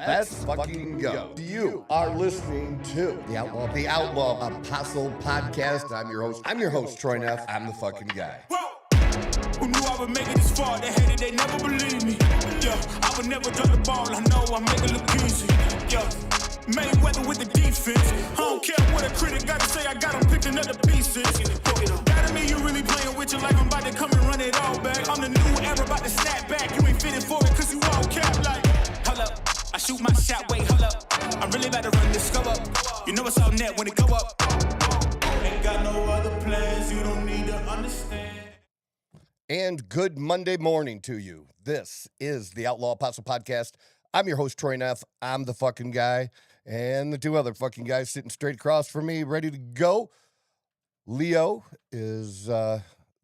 Let's fucking go. You are listening to the Outlaw Apostle Podcast. I'm your host, Troy Neff. I'm the fucking guy. Who knew I would make it this far? They hated, they never believed me. Yeah, I would never drop the ball. I know I make it look easy. Yeah, Mayweather with the defense. I don't care what a critic got to say. I got them picking up the pieces. That mean you really playing with your life. I'm about to come and run it all back. I'm the new era, about to snap back. You ain't fitting for it because you all cap like. Hold up. I shoot my shot, wait, hold up. I'm really about to run this go up. You know it's all net when it go up. Ain't got no other plans, you don't need to understand. And good Monday morning to you. This is the Outlaw Apostle Podcast. I'm your host, Troy Neff. I'm the fucking guy. And the two other fucking guys sitting straight across from me, ready to go. Leo is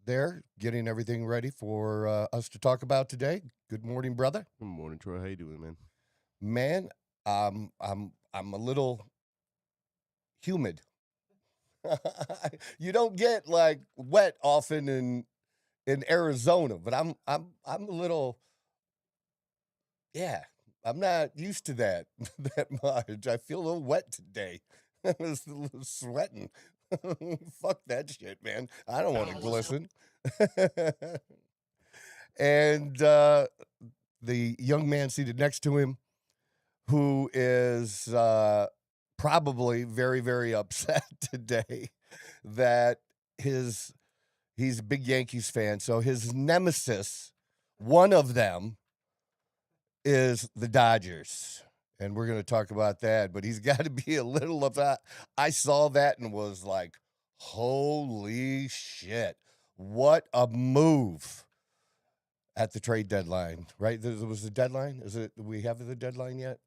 there, getting everything ready for us to talk about today. Good morning, brother. Good morning, Troy. How you doing, man? Man, I'm a little humid. You don't get like wet often in Arizona, but I'm a little, yeah. I'm not used to that much. I feel a little wet today. I was a little sweating. Fuck that shit, man. I don't want to glisten. And the young man seated next to him, who is probably very, very upset today that he's a big Yankees fan. So his nemesis, one of them, is the Dodgers. And we're going to talk about that. But he's got to be a little upset. I saw that and was like, holy shit. What a move. At the trade deadline, right? There was the deadline. Do we have the deadline yet?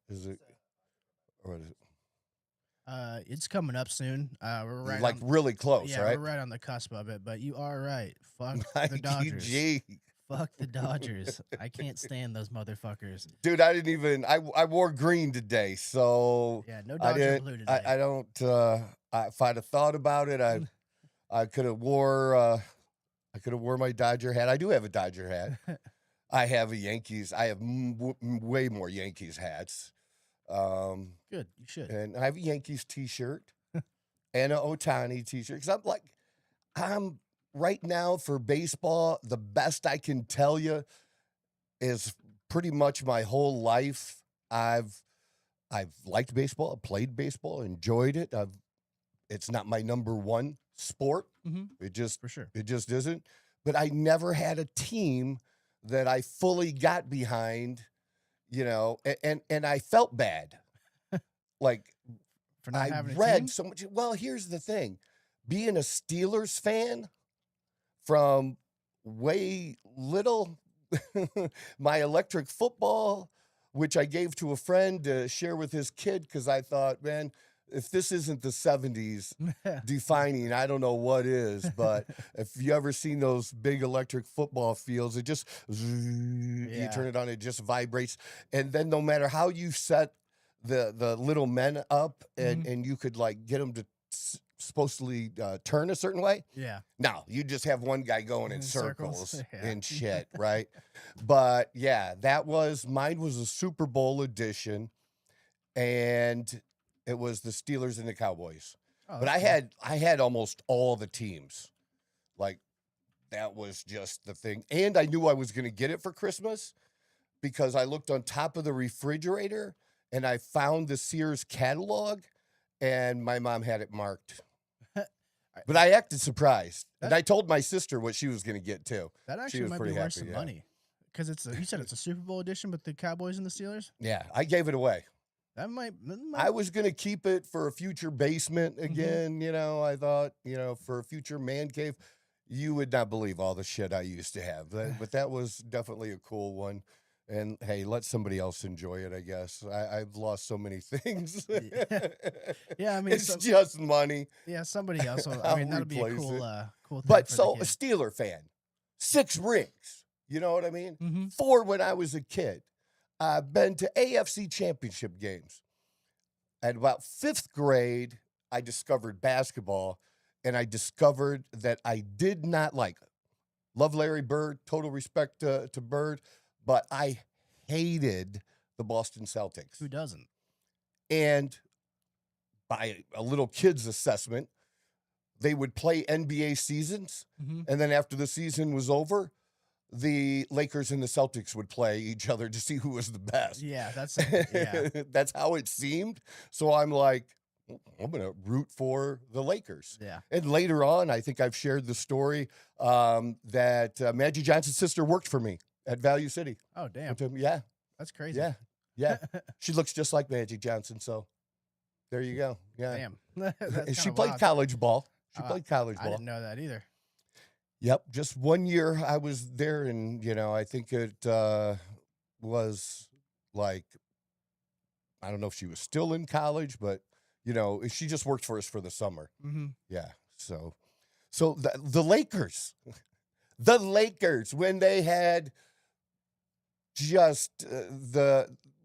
Or is it? It's coming up soon. We're right, like really close, yeah, right? we're right on the cusp of it. But you are right. Fuck the Dodgers. Gee. Fuck the Dodgers. I can't stand those motherfuckers. Dude, I didn't even. I wore green today, so yeah, no Dodger blue today. I don't. If I'd have thought about it, I could have wore. I could have wore my Dodger hat. I do have a Dodger hat. I have a Yankees. I have way more Yankees hats. Good, you should. And I have a Yankees T-shirt and an Ohtani T-shirt. Because I'm right now for baseball. The best I can tell you is pretty much my whole life. I've liked baseball. I played baseball. Enjoyed it. It's not my number one sport. Mm-hmm. It just for sure. It just isn't. But I never had a team that I fully got behind, and I felt bad. Like for not I having a read team? so much. Well, here's the thing. Being a Steelers fan from way little, my electric football, which I gave to a friend to share with his kid, because I thought, man, if this isn't the 70s defining, I don't know what is. But if you ever seen those big electric football fields, it just, you turn it on, it just vibrates. And then no matter how you set the little men up and you could like get them to supposedly turn a certain way. Yeah. No, you just have one guy going in circles Yeah. and shit, right? But yeah, mine was a Super Bowl edition. And it was the Steelers and the Cowboys. Oh, but I had almost all the teams. Like, that was just the thing. And I knew I was going to get it for Christmas because I looked on top of the refrigerator and I found the Sears catalog and my mom had it marked. But I acted surprised. And I told my sister what she was going to get too. That actually might be worth some money. Because you said it's a Super Bowl edition with the Cowboys and the Steelers? Yeah, I gave it away. That might. I was going to keep it for a future basement again. I thought, for a future man cave. You would not believe all the shit I used to have. But that was definitely a cool one. And, hey, let somebody else enjoy it, I guess. I've lost so many things. Yeah, I mean. It's just money. Yeah, somebody else. That'll be a cool thing. But so, a Steeler fan, 6 rings. You know what I mean? Mm-hmm. 4 when I was a kid. I've been to AFC championship games. At about 5th grade, I discovered basketball, and I discovered that I did not like it. Love Larry Bird, total respect to Bird, but I hated the Boston Celtics. Who doesn't? And by a little kid's assessment, they would play NBA seasons. And then after the season was over, the Lakers and the Celtics would play each other to see who was the best. Yeah, That's how it seemed. So I'm like, I'm going to root for the Lakers. Yeah. And later on, I think I've shared the story that Magic Johnson's sister worked for me at Value City. Oh, damn. Yeah. That's crazy. Yeah. She looks just like Magic Johnson. So there you go. Yeah. Damn. And she played college ball. She played college ball. I didn't know that either. Yep. Just 1 year I was there, and, I think it was like, I don't know if she was still in college, but, she just worked for us for the summer. Yeah. So the Lakers, when they had just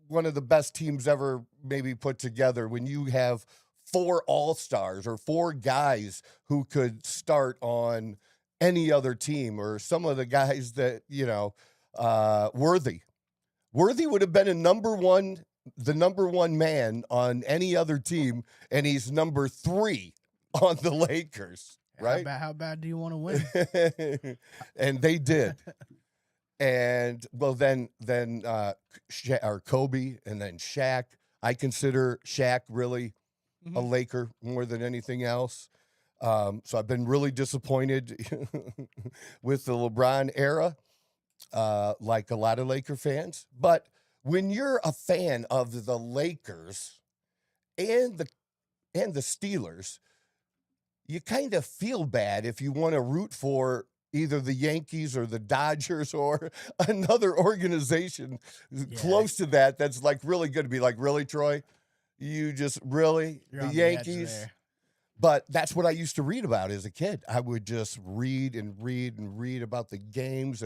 one of the best teams ever maybe put together, when you have 4 all-stars or 4 guys who could start on any other team, or some of the guys that, Worthy would have been the number one man on any other team, and he's number 3 on the Lakers, right? How bad do you want to win? And they did. And well, then Kobe, and then Shaq. I consider Shaq really a Laker more than anything else. So I've been really disappointed with the LeBron era, like a lot of Laker fans. But when you're a fan of the Lakers and the Steelers, you kind of feel bad if you want to root for either the Yankees or the Dodgers or another organization close to that. That's like really good to be like, really, Troy? You just really You're the on the edge Yankees? there. But that's what I used to read about as a kid. I would just read and read and read about the games,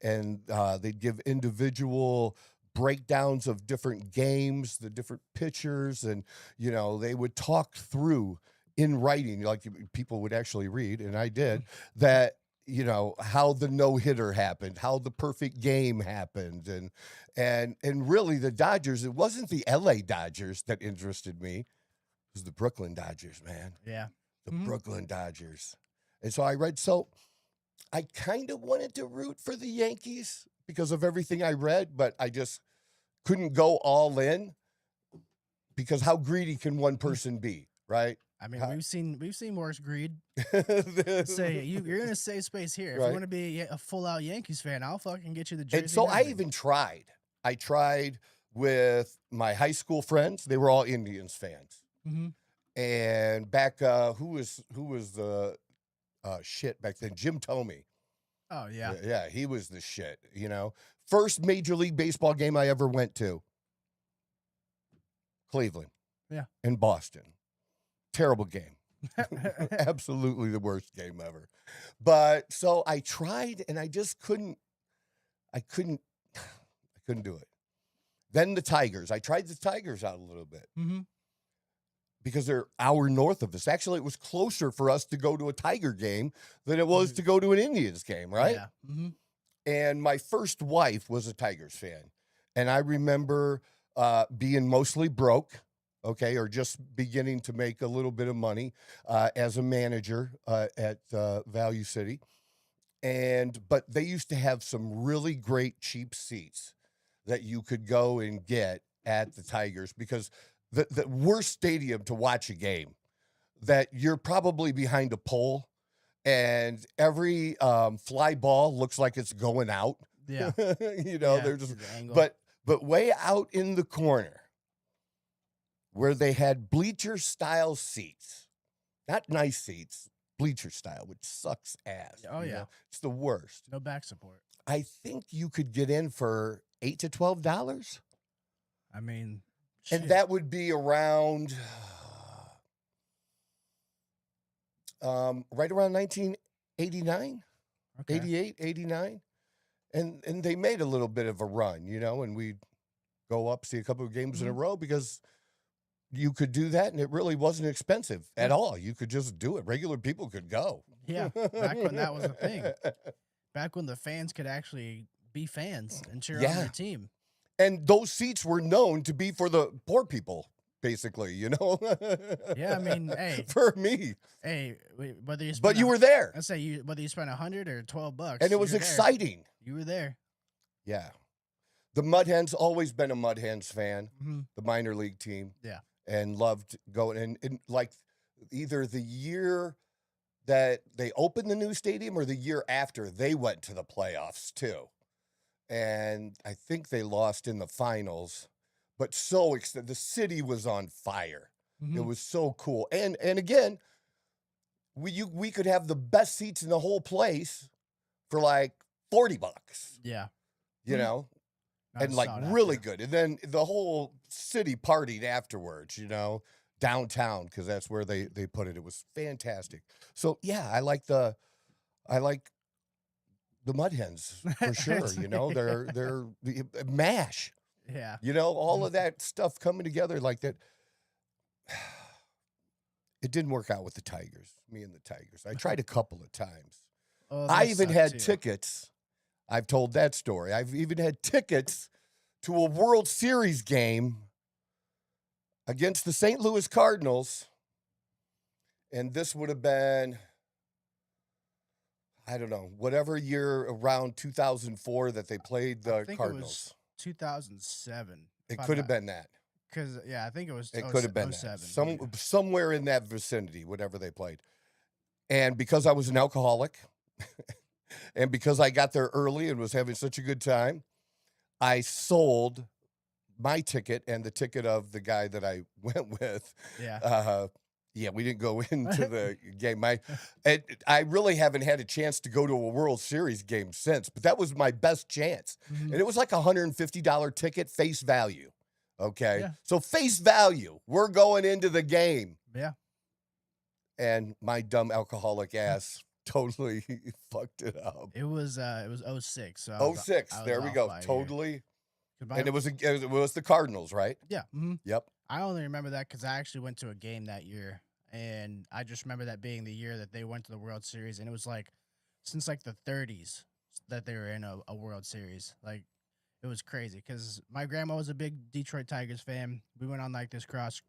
and they'd give individual breakdowns of different games, the different pitchers, and they would talk through in writing, like people would actually read, and I did that. How the no-hitter happened, how the perfect game happened, and really the Dodgers. It wasn't the LA Dodgers that interested me. It was the Brooklyn Dodgers, man. Yeah. The Brooklyn Dodgers. And so I kind of wanted to root for the Yankees because of everything I read, but I just couldn't go all in, because how greedy can one person be, right? I mean, we've seen worse greed. Say You're gonna save space here. If Right. you want to be a full out Yankees fan, I'll fucking get you the jersey. And so I everything. even tried. I tried with my high school friends. They were all Indians fans. And back, who was the shit back then? Jim Tomey. Oh yeah. Yeah, he was the shit. First Major League Baseball game I ever went to, Cleveland. Yeah. In Boston. Terrible game. Absolutely the worst game ever. But so I tried, and I just couldn't do it. Then the Tigers. I tried the Tigers out a little bit. Because they're an hour north of us. Actually, it was closer for us to go to a Tiger game than it was to go to an Indians game, right? Yeah. And my first wife was a Tigers fan. And I remember being mostly broke, or just beginning to make a little bit of money as a manager at Value City. But they used to have some really great cheap seats that you could go and get at the Tigers, because the worst stadium to watch a game, that you're probably behind a pole and every fly ball looks like it's going out. Yeah. They're just, but way out in the corner where they had bleacher style seats, not nice seats, bleacher style, which sucks ass. Oh yeah. It's the worst. No back support. I think you could get in for $8 to $12. I mean, and shit. that would be around right around 1989, 88, 89. And they made a little bit of a run, and we'd go up, see a couple of games in a row, because you could do that, and it really wasn't expensive at all. You could just do it. Regular people could go. Yeah, back when that was a thing. Back when the fans could actually be fans and cheer on their team. And those seats were known to be for the poor people, basically, you know? Yeah, I mean, hey. For me. Hey, whether you spend But you were there. Let's say whether you spent $100 or $12, And it was exciting. You were there. Yeah. The Mud Hens, always been a Mud Hens fan, the minor league team. Yeah. And loved going and like either the year that they opened the new stadium or the year after they went to the playoffs too. And I think they lost in the finals, but the city was on fire. It was so cool. And again, we could have the best seats in the whole place for like $40. Yeah. You know? And like really good. And then the whole city partied afterwards, you know, downtown, because that's where they put it. It was fantastic. So yeah, I like the Mud Hens for sure. You know, they're MASH. Yeah. You know, all of that stuff coming together like that. It didn't work out with the Tigers, me and the Tigers. I tried a couple of times. Oh, I even had tickets. I've told that story. I've even had tickets to a World Series game against the St. Louis Cardinals. And this would have been, I don't know, whatever year around 2004 that they played the Cardinals. It was 2007. It could have been that. Because, yeah, I think it was. It could have been that. Somewhere in that vicinity, whatever they played. And because I was an alcoholic, and because I got there early and was having such a good time, I sold my ticket and the ticket of the guy that I went with. Yeah. Yeah, we didn't go into the game. I really haven't had a chance to go to a World Series game since, but that was my best chance. And it was like a $150 ticket face value. Okay. Yeah. So face value, we're going into the game. Yeah. And my dumb alcoholic ass totally fucked it up. It was 06. So 06. There we go. Totally. And it was the Cardinals, right? Yeah. Yep. I only remember that because I actually went to a game that year, and I just remember that being the year that they went to the World Series, and it was like since like the 30s that they were in a World Series. Like it was crazy because my grandma was a big Detroit Tigers fan. We went on like this cross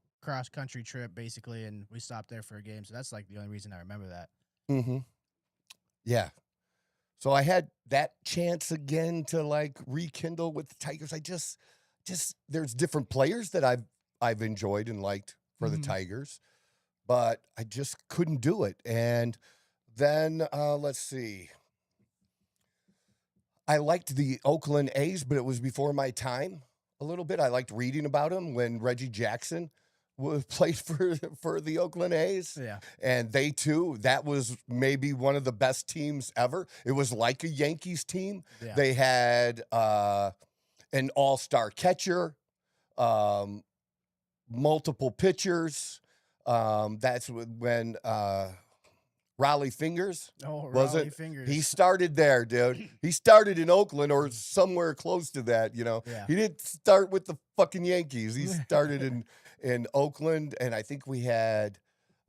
country trip basically, and we stopped there for a game. So that's like the only reason I remember that. Yeah. So I had that chance again to like rekindle with the Tigers. I just there's different players that I've enjoyed and liked for the Tigers, but I just couldn't do it. And then let's see. I liked the Oakland A's, but it was before my time a little bit. I liked reading about them when Reggie Jackson played for the Oakland A's. Yeah. And they too, that was maybe one of the best teams ever. It was like a Yankees team. Yeah. They had an all-star catcher, multiple pitchers. That's when Raleigh Fingers, was Raleigh it? Fingers. He started there, dude. He started in Oakland or somewhere close to that, you know. Yeah. He didn't start with the fucking Yankees. He started in Oakland, and I think we had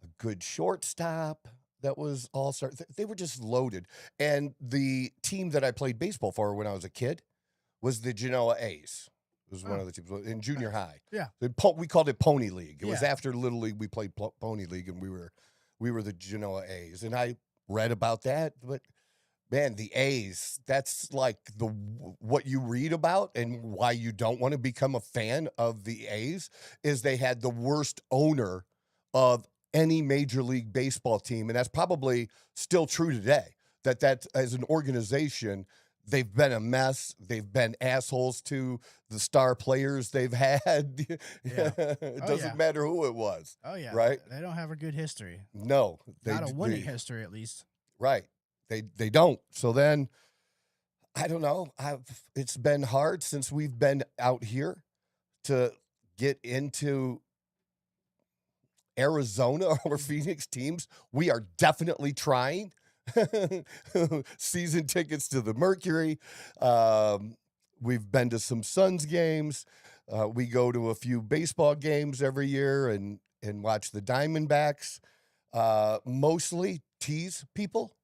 a good shortstop that was all-star. They were just loaded. And the team that I played baseball for when I was a kid was the Genoa A's. It was one of the teams in junior high. Yeah. We called it Pony League. It was Yeah. after Little League we played Pony League, and we were the Genoa A's. And I read about that, but man, the A's, that's like what you read about and why you don't want to become a fan of the A's is they had the worst owner of any Major League Baseball team. And that's probably still true today, that as an organization, they've been a mess. They've been assholes to the star players they've had. Yeah. It doesn't matter who it was. Oh, yeah. Right? They don't have a good history. No. Not a winning history, at least. Right. They don't. So then, I don't know. It's been hard since we've been out here to get into Arizona or Phoenix teams. We are definitely trying. Season tickets to the Mercury. We've been to some Suns games. We go to a few baseball games every year and watch the Diamondbacks. Mostly tease people.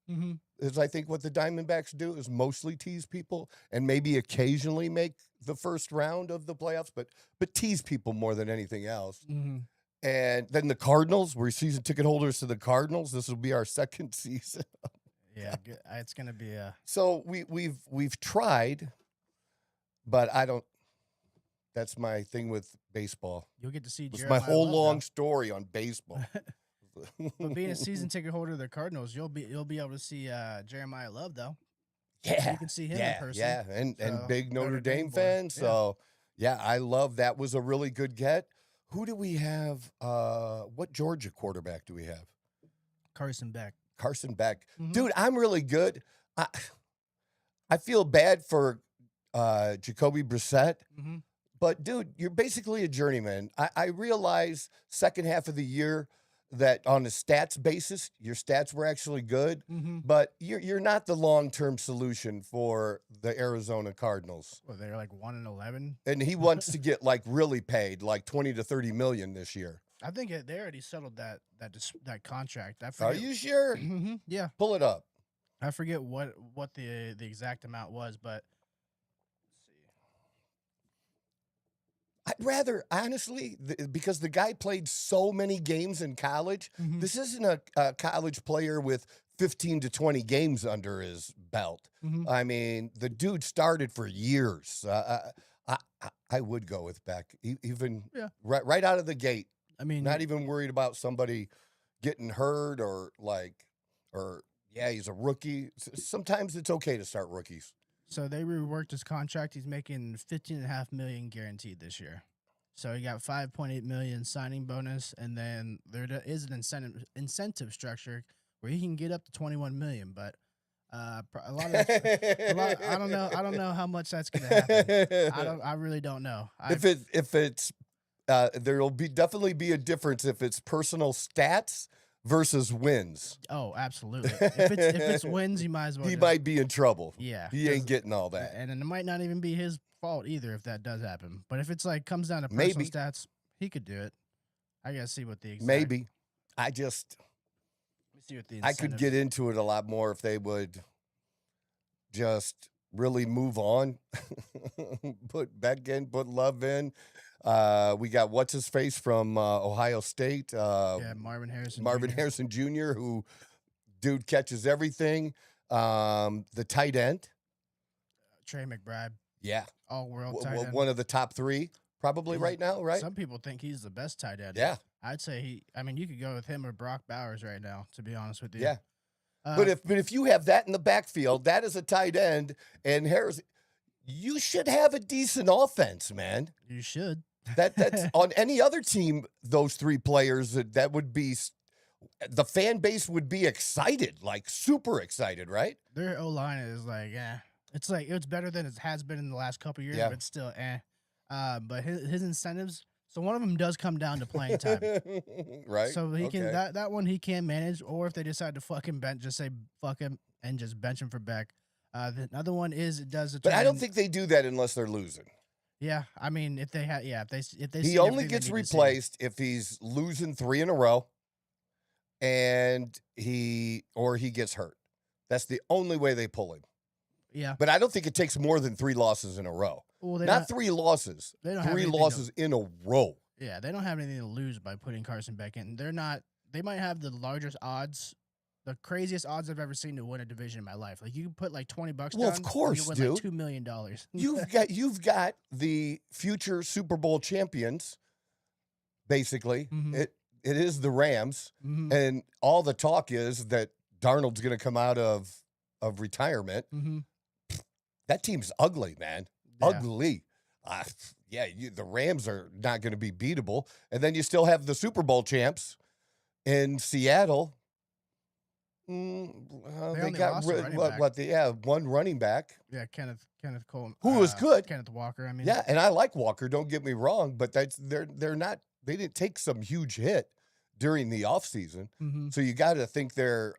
Is I think what the Diamondbacks do is mostly tease people and maybe occasionally make the first round of the playoffs, but tease people more than anything else. Mm-hmm. And then the Cardinals, we're season ticket holders to the Cardinals. This will be our second season. Yeah, it's gonna be a. So we've tried, but I don't. That's my thing with baseball. You'll get to see. It's Jeremiah my whole Love, long though. story on baseball. But being a season ticket holder of the Cardinals, you'll be able to see Jeremiah Love though. Yeah, You can see him in yeah, person. yeah, and So, big Notre Dame boy. fan. Yeah. So yeah, I love that. Was a really good get. Who do we have? What Georgia quarterback do we have? Carson Beck. Carson Beck. Mhm. Dude, I'm really good. I feel bad for Jacoby Brissett, Mm-hmm. but dude, you're basically a journeyman. I realize second half of the year that on a stats basis, your stats were actually good, Mm-hmm. but you're not the long-term solution for the Arizona Cardinals. Well, they're like 1-11. And he wants to get like really paid, like 20 to 30 million this year. I think they already settled that contract. I Are forget. you sure? Mhm, yeah, Pull it up. I forget what the exact amount was, but I'd rather, honestly, because the guy played so many games in college, Mhm. this isn't a college player with 15 to 20 games under his belt. Mhm. I mean, the dude started for years. I would go with Beck, even Yeah. right out of the gate. I mean, Not even worried about somebody getting hurt or yeah, he's a rookie. Sometimes it's okay to start rookies. so they reworked his contract. He's making $15.5 million guaranteed this year. So he got $5.8 million signing bonus, and then there is an incentive structure where he can get up to $21 million. But a lot of that's, I don't know how much that's gonna happen. I really don't know. If it's there'll definitely be a difference if it's personal stats versus wins. Oh, absolutely. If it's wins, you might as well. He just- might be in trouble. Yeah, He ain't getting all that. and it might not even be his fault either if that does happen. But if it's like comes down to personal Maybe. stats, he could do it. I gotta see what the exact, Maybe. I just Let me see what the I could incentive- get into it a lot more if they would just really move on. Put Beck in, put Love in. We got what's his face from Ohio State. Yeah, Marvin Harrison. Marvin Jr. Harrison Jr., who dude catches everything. The tight end. Trey McBride, Yeah. all world tight end. One of the top three probably He's- right now, right? Some people think he's the best tight end. Yeah. I'd say I mean, you could go with him or Brock Bowers right now. To be honest with you. Yeah. Uh, But if you have that in the backfield, that is a tight end, and Harris, you should have a decent offense, man. you should. That's on any other team. Those three players that would be, the fan base would be excited, like super excited, right? Their O line is like, it's like it's better than it has been in the last couple years, Yeah. but still, But his incentives. So one of them does come down to playing time. Right. So he can Okay. that one he can manage, or if they decide to fuck him bench, just say fuck him and just bench him for Beck. The other one is it does. But I don't determine- think they do that unless they're losing. Yeah, I mean, if they had, if they He see only everything they gets need to see. replaced if he's losing 3 in a row, and he gets hurt. That's the only way they pull him. Yeah, But I don't think it takes more than 3 losses in a row. well, they Not don't, 3 losses. they don't have 3 anything to- losses in a row. yeah, they don't have anything to lose by putting Carson Beck in. They're not. They might have the largest odds, the craziest odds I've ever seen to win a division in my life. Like you can put like $20 Well, of down, and course, you win dude. like $2 million. You've got the future Super Bowl champions. Basically, Mhm. it is the Rams, Mhm, and all the talk is that Darnold's going to come out of retirement. mhm. That team's ugly, man. Yeah. Ugly. The Rams are not going to be beatable, and then you still have the Super Bowl champs in Seattle. They only got lost a running back. one running back. Yeah, Kenneth Cole, Who was good. Kenneth Walker. I mean, Yeah, and I like Walker. Don't get me wrong, but they're not. They didn't take some huge hit during the offseason. mhm. So you got to think they're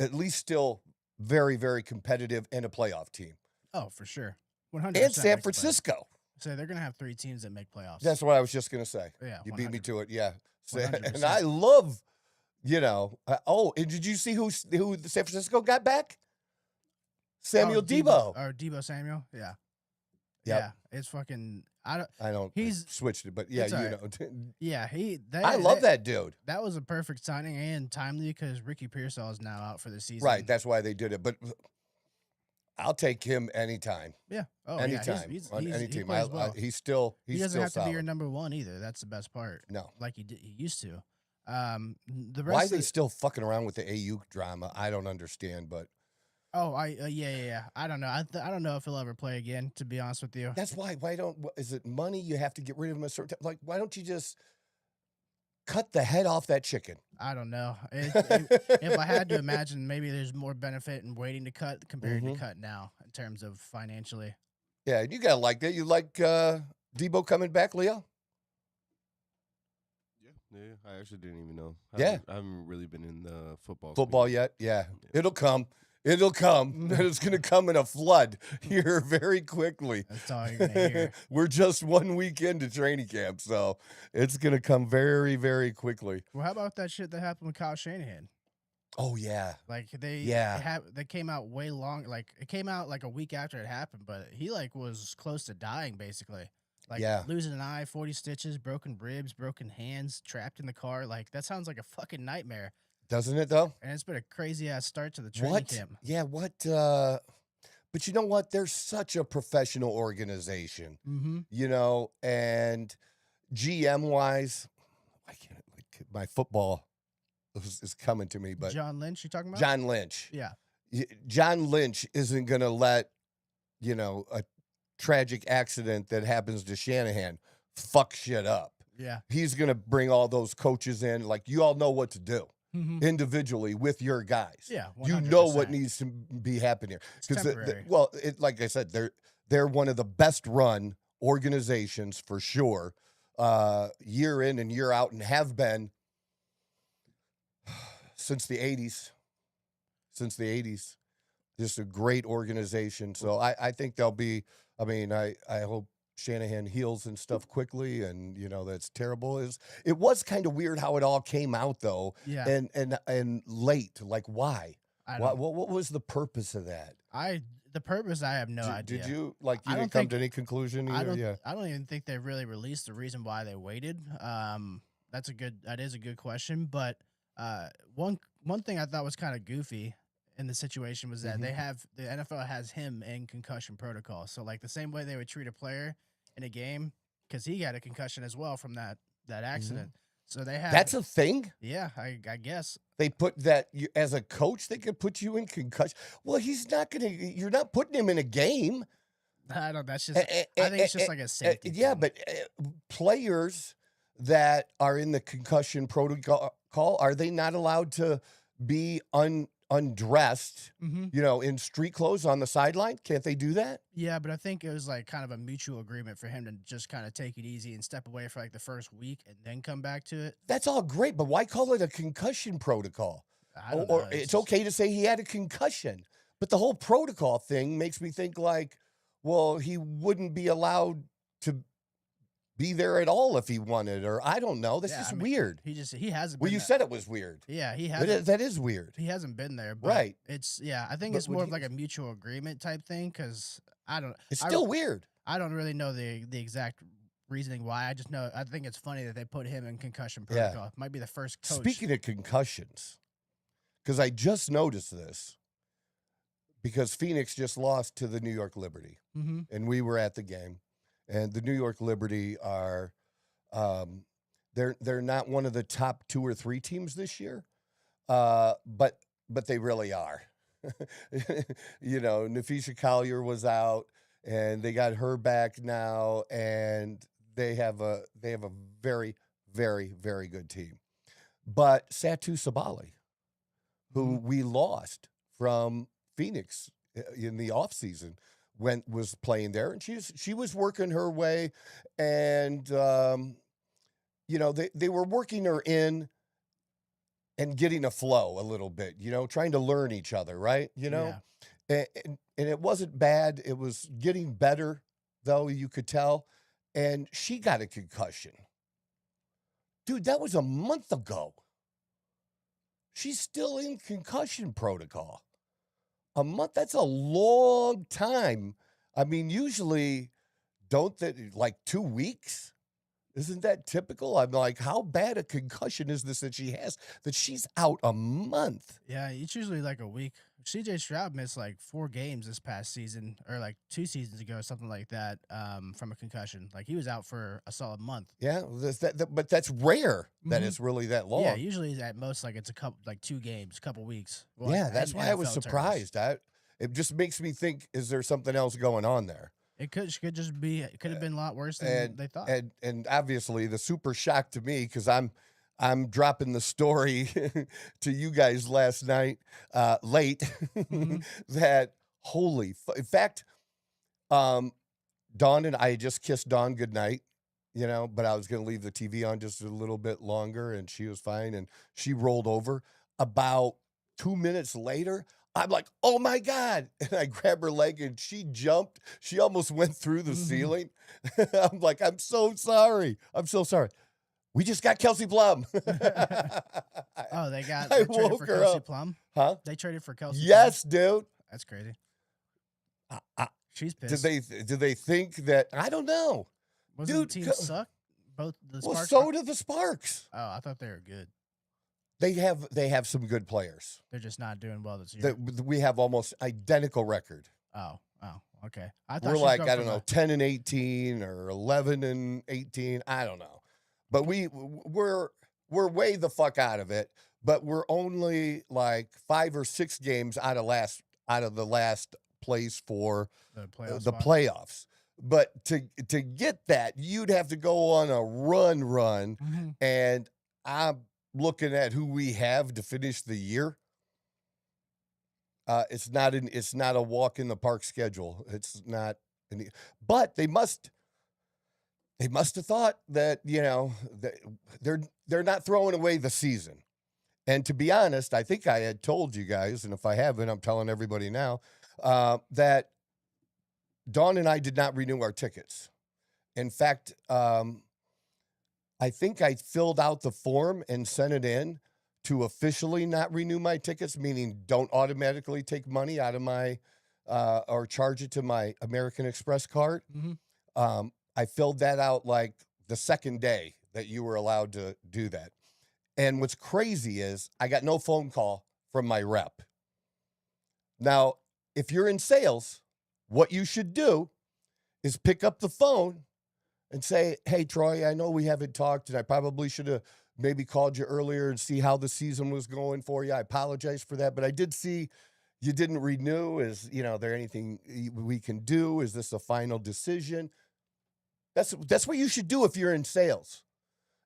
at least still very, very competitive and a playoff team. Oh, for sure. 100%. And make San the playoffs. Francisco. So they're gonna have 3 teams that make playoffs. That's what I was just going to say. yeah. You beat me 100. to it. Yeah. And 100%. I love, and did you see who San Francisco got back? Samuel Oh, Debo. or Debo Samuel. Yeah. Yeah, it's fucking. I He's switched it, but yeah, it's you alright. know. Yeah, I love that dude. That was a perfect signing and timely because Ricky Pearsall is now out for the season. Right, that's why they did it. But I'll take him anytime. Yeah. Oh, Anytime. yeah. On any He team. plays well. He's He doesn't still have to be your solid. number one either. That's the best part. No. Like he used to. The Why are rest they of still fucking around with the AU drama? I don't understand, but yeah. I don't know. I don't know if he'll ever play again. To be honest with you, that's why. Is it money? You have to get rid of him a certain like. Why don't you just cut the head off that chicken? I don't know. If I had to imagine, maybe there's more benefit in waiting to cut compared to cut now in terms of financially. Yeah, you gotta like that. You like Debo coming back, Leo? Yeah, I actually didn't even know. Yeah. I haven't really been in the football. Football yet? Yeah. It'll come. It'll come. It's going to come in a flood here very quickly. That's all you're gonna hear. We're just 1 week into training camp, so it's going to come very, very quickly. Well, how about that shit that happened with Kyle Shanahan? Oh, yeah. Like they came out way long. Like it came out like a week after it happened, but he like was close to dying basically. Like losing an eye, 40 stitches, broken ribs, broken hands, trapped in the car. Like that sounds like a fucking nightmare. Doesn't it, though? And it's been a crazy ass start to the training camp. Yeah, but you know what? They're such a professional organization, you know, and GM-wise, I can't, like, my football is coming to me, but John Lynch, you talking about? John Lynch. Yeah. John Lynch isn't going to let, you know, a tragic accident that happens to Shanahan fuck shit up. Yeah. He's going to bring all those coaches in. Like, you all know what to do individually with your guys. Yeah. 100%. You know what needs to be happening here. Temporary. Well, like I said, they're one of the best run organizations for sure, year in and year out, and have been since the 80s. Just a great organization. So I think they'll be, I mean, I hope Shanahan heals and stuff quickly, and you know that's terrible. It was kind of weird how it all came out though, yeah, and late. Like why? What was the purpose of that? The purpose I have no idea. Did you like? You didn't come to any conclusion either? I don't even think they really released the reason why they waited. That is a good question. But one thing I thought was kind of goofy in the situation was that the NFL has him in concussion protocol. So like the same way they would treat a player in a game, because he got a concussion as well from that accident. So they have that's a thing. Yeah, I guess they put that as a coach. They could put you in concussion. Well, he's not gonna. You're not putting him in a game. I don't. That's just. I think it's just like a safety. Yeah, thing. but players that are in the concussion protocol, are they not allowed to be undressed, you know, in street clothes on the sideline? Can't they do that? Yeah, but I think it was like kind of a mutual agreement for him to just kind of take it easy and step away for like the first week and then come back to it. That's all great, but why call it a concussion protocol? I don't know. Or it's okay to say he had a concussion, but the whole protocol thing makes me think like, well, he wouldn't be allowed to be there at all if he wanted, or I don't know. This is weird. He hasn't. Well, you said it was weird. Yeah, he has. That is weird. He hasn't been there, but right? I think it's more of like a mutual agreement type thing because I don't. It's still weird. I don't really know the exact reasoning why. I think it's funny that they put him in concussion protocol. Yeah. Might be the first coach. Speaking of concussions, because I just noticed this, because Phoenix just lost to the New York Liberty, and we were at the game. And the New York Liberty are, they're not one of the top 2 or 3 teams this year, but they really are. You know, Nafisha Collier was out, and they got her back now, and they have a very, very, very good team. But Satu Sabali, who we lost from Phoenix in the offseason, was playing there, and she was working her way, and you know, they were working her in and getting a flow a little bit, you know, trying to learn each other, right? You know, and it wasn't bad. It was getting better, though, you could tell, and she got a concussion. Dude, that was a month ago. She's still in concussion protocol. A month, that's a long time. I mean, usually don't that like 2 weeks? Isn't that typical? I'm like, how bad a concussion is this that she has that she's out a month? Yeah, it's usually like a week. CJ Stroud missed like 4 games this past season, or like 2 seasons ago, something like that, from a concussion. Like he was out for a solid month. Yeah, but that's rare that Mhm. it's really that long. Yeah, usually at most like it's a couple, like 2 games, couple weeks. Well, Yeah, that's why I was NFL terms. surprised. It just makes me think, is there something else going on there? It could just be. It could have been a lot worse than And they thought. and obviously the super shock to me because I'm dropping the story to you guys last night late Mhm. that in fact, Dawn and I had just kissed Dawn goodnight, but I was going to leave the TV on just a little bit longer and she was fine and she rolled over. About 2 minutes later, I'm like, oh my God. And I grab her leg and she jumped. She almost went through the Mhm. ceiling. I'm like, I'm so sorry. I'm so sorry. We just got Kelsey Plum. Oh, they I traded woke for her Kelsey up. Plum. Huh? They traded for Kelsey. Plum? Yes, dude. That's crazy. I- She's Did pissed. they think that? I don't know. Wasn't dude, the team co- suck? Both the Well, Sparks. so do the Sparks. Oh, I thought they were good. They have some good players. They're just not doing well this year. We have almost identical record. Oh, okay. I thought We're she was like, going I don't from know, 10-18 or 11-18. I don't know. But we're way the fuck out of it. But we're only like 5 or 6 games out of the last place for the playoffs. the playoffs. But to get that, you'd have to go on a run, Mhm. and I'm looking at who we have to finish the year. It's not a walk in the park schedule. It's not, but they must have thought that that they're not throwing away the season. And to be honest, I think I had told you guys, and if I haven't, I'm telling everybody now that Dawn and I did not renew our tickets. In fact, I think I filled out the form and sent it in to officially not renew my tickets, meaning don't automatically take money out of my or charge it to my American Express card. Mhm. I filled that out like the second day that you were allowed to do that. And what's crazy is I got no phone call from my rep. Now, if you're in sales, what you should do is pick up the phone and say, hey, Troy, I know we haven't talked, and I probably should have maybe called you earlier and see how the season was going for you. I apologize for that, but I did see you didn't renew. Is there anything we can do? Is this a final decision? That's what you should do if you're in sales.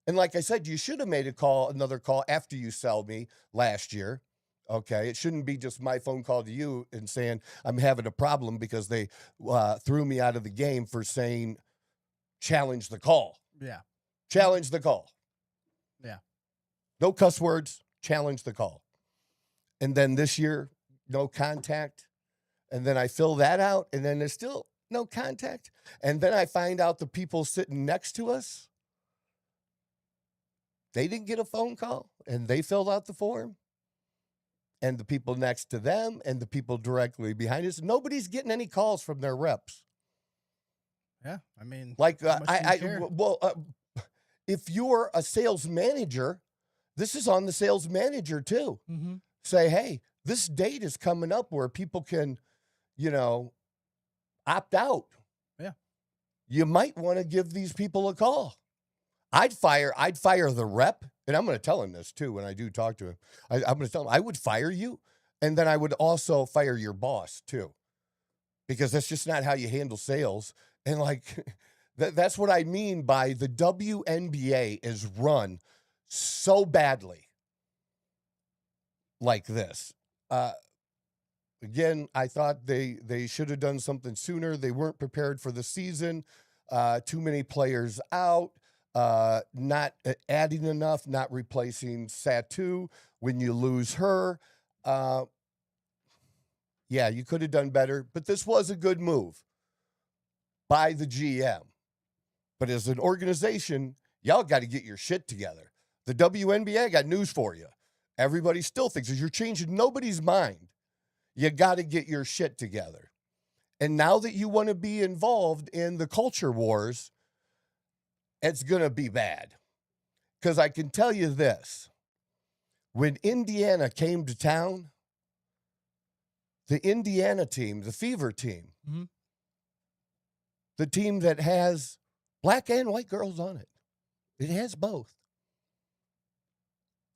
And like I said, you should have made another call after you sell me last year. Okay, it shouldn't be just my phone call to you and saying I'm having a problem because they threw me out of the game for saying challenge the call. Yeah. Challenge the call. Yeah. No cuss words, challenge the call. And then this year, no contact. And then I fill that out, and then there's still no contact. And then I find out the people sitting next to us, they didn't get a phone call, and they filled out the form. And the people next to them and the people directly behind us, nobody's getting any calls from their reps. Yeah. I mean, Like how much do you care? if you're a sales manager, this is on the sales manager too. Mhm. Say, hey, this date is coming up where people can, opt out. Yeah. You might want to give these people a call. I'd fire the rep, and I'm going to tell him this too when I do talk to him. I'm going to tell him I would fire you, and then I would also fire your boss too, because that's just not how you handle sales. And like that's what I mean by the WNBA is run so badly like this. Again, I thought they should have done something sooner. They weren't prepared for the season. Too many players out. Not adding enough, not replacing Satu when you lose her. Yeah, you could have done better, but this was a good move by the GM. But as an organization, y'all got to get your shit together. The WNBA got news for you. Everybody still thinks as you're changing nobody's mind. You got to get your shit together. And now that you want to be involved in the culture wars, it's going to be bad. Because I can tell you this. When Indiana came to town, the Indiana team, the Fever team, the team that has black and white girls on it, it has both.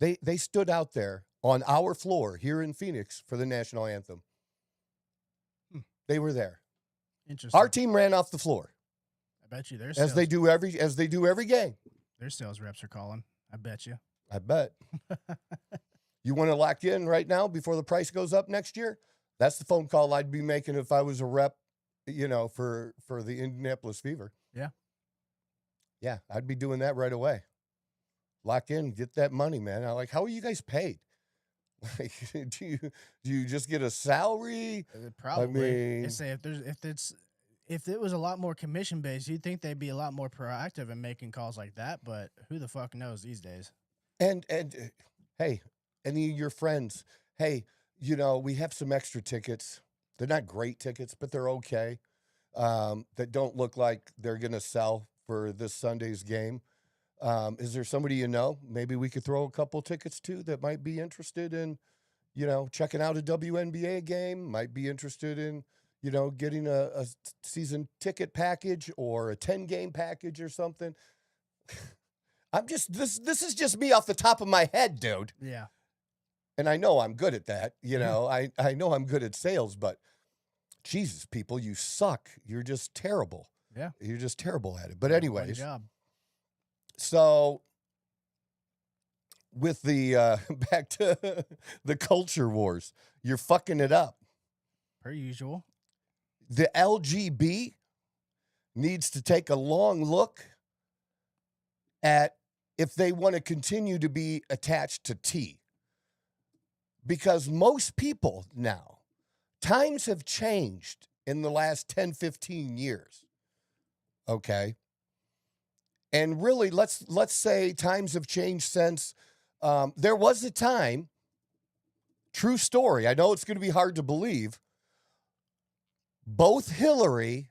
They stood out there on our floor here in Phoenix for the national anthem. They were there. Interesting. Our team ran off the floor. I bet you as they do every game. Their sales reps are calling. I bet you. I bet. You want to lock in right now before the price goes up next year? That's the phone call I'd be making if I was a rep, for the Indianapolis Fever. Yeah. Yeah, I'd be doing that right away. Lock in, get that money, man. I'm like, how are you guys paid? Like, do you just get a salary? Probably. I mean, they say if it was a lot more commission based, you'd think they'd be a lot more proactive in making calls like that. But who the fuck knows these days? And hey, any of your friends, hey, we have some extra tickets. They're not great tickets, but they're okay. That don't look like they're gonna sell for this Sunday's game. Is there somebody maybe we could throw a couple tickets to that might be interested in, checking out a WNBA game, might be interested in, getting a season ticket package or a 10-game package or something. This is just me off the top of my head, dude. Yeah. And I know I'm good at that. I know I'm good at sales, but Jesus, people, you suck. You're just terrible. Yeah. You're just terrible at it. But anyways. Good job. So with the back to the culture wars, you're fucking it up. Per usual. The LGB needs to take a long look at if they want to continue to be attached to T. Because most people now, times have changed in the last 10, 15 years. Okay? And really, let's say times have changed since there was a time, true story, I know it's going to be hard to believe, both Hillary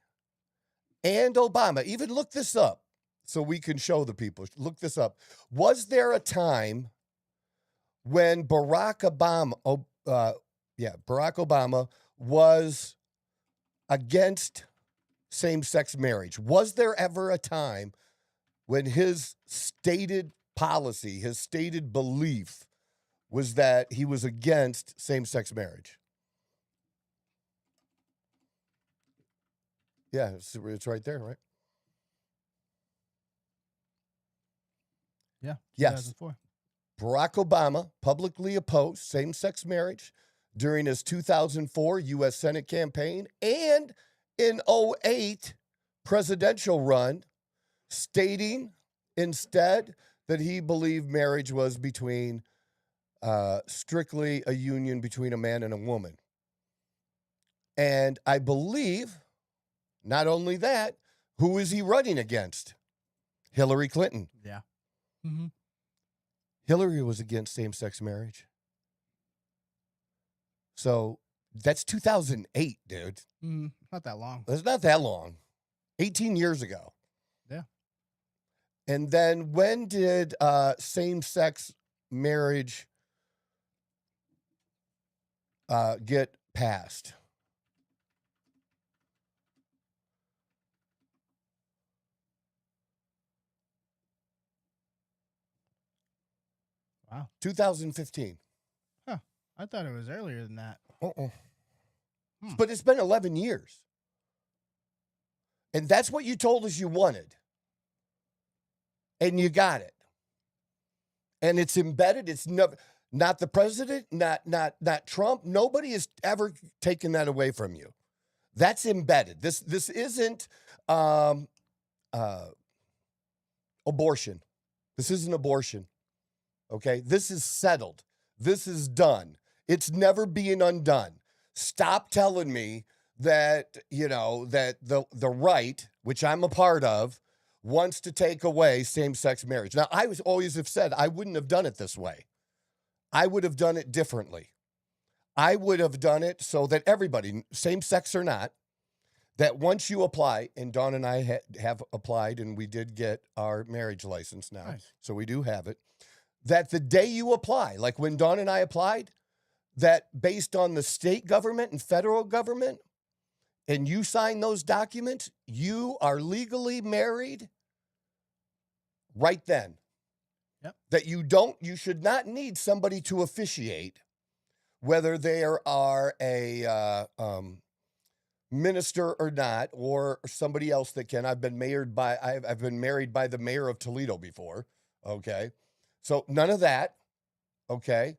and Obama, even look this up so we can show the people, look this up. Was there a time when Barack Obama was against same-sex marriage? Was there ever a time when his stated policy, his stated belief was that he was against same-sex marriage? Yeah, it's right there, right? Yeah. Yes. 2004. Barack Obama publicly opposed same-sex marriage during his 2004 U.S. Senate campaign and in 2008 presidential run, stating instead that he believed marriage was between strictly a union between a man and a woman. And I believe, not only that, who is he running against? Hillary Clinton. Yeah. Mm-hmm. Hillary was against same-sex marriage. So that's 2008, dude. Not that long. It's not that long. 18 years ago. Yeah. And then when did same-sex marriage get passed? Wow. 2015. Huh. I thought it was earlier than that. But it's been 11 years. And that's what you told us you wanted. And you got it. And it's embedded. It's not the president, not Trump. Nobody has ever taken that away from you. That's embedded. This isn't abortion. This isn't abortion. Okay? This is settled. This is done. It's never being undone. Stop telling me that, that the right, which I'm a part of, wants to take away same-sex marriage. Now, I always have said I wouldn't have done it this way. I would have done it differently. I would have done it so that everybody, same-sex or not, that once you apply, and Dawn and I have applied, and we did get our marriage license now, Nice. so we do have it, that the day you apply, like when Dawn and I applied, that based on the state government and federal government, and you sign those documents, you are legally married right then. Yep. That you should not need somebody to officiate, whether they are a minister or not, or somebody else that can. I've been married by the mayor of Toledo before. Okay. So none of that. Okay.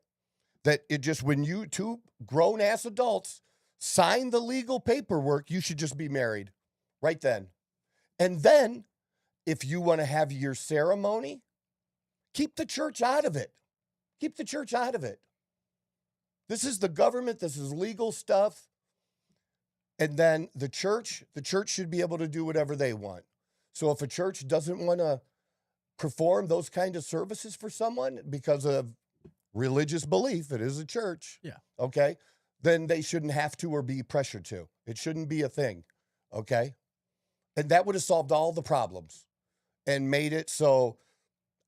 That it just, when you two grown ass adults sign the legal paperwork, you should just be married right then. And then if you want to have your ceremony, keep the church out of it. Keep the church out of it. This is the government. This is legal stuff. And then the church should be able to do whatever they want. So if a church doesn't want to perform those kind of services for someone because of religious belief, it is a church. Yeah. Okay. Then they shouldn't have to or be pressured to. It shouldn't be a thing. Okay. And that would have solved all the problems and made it so,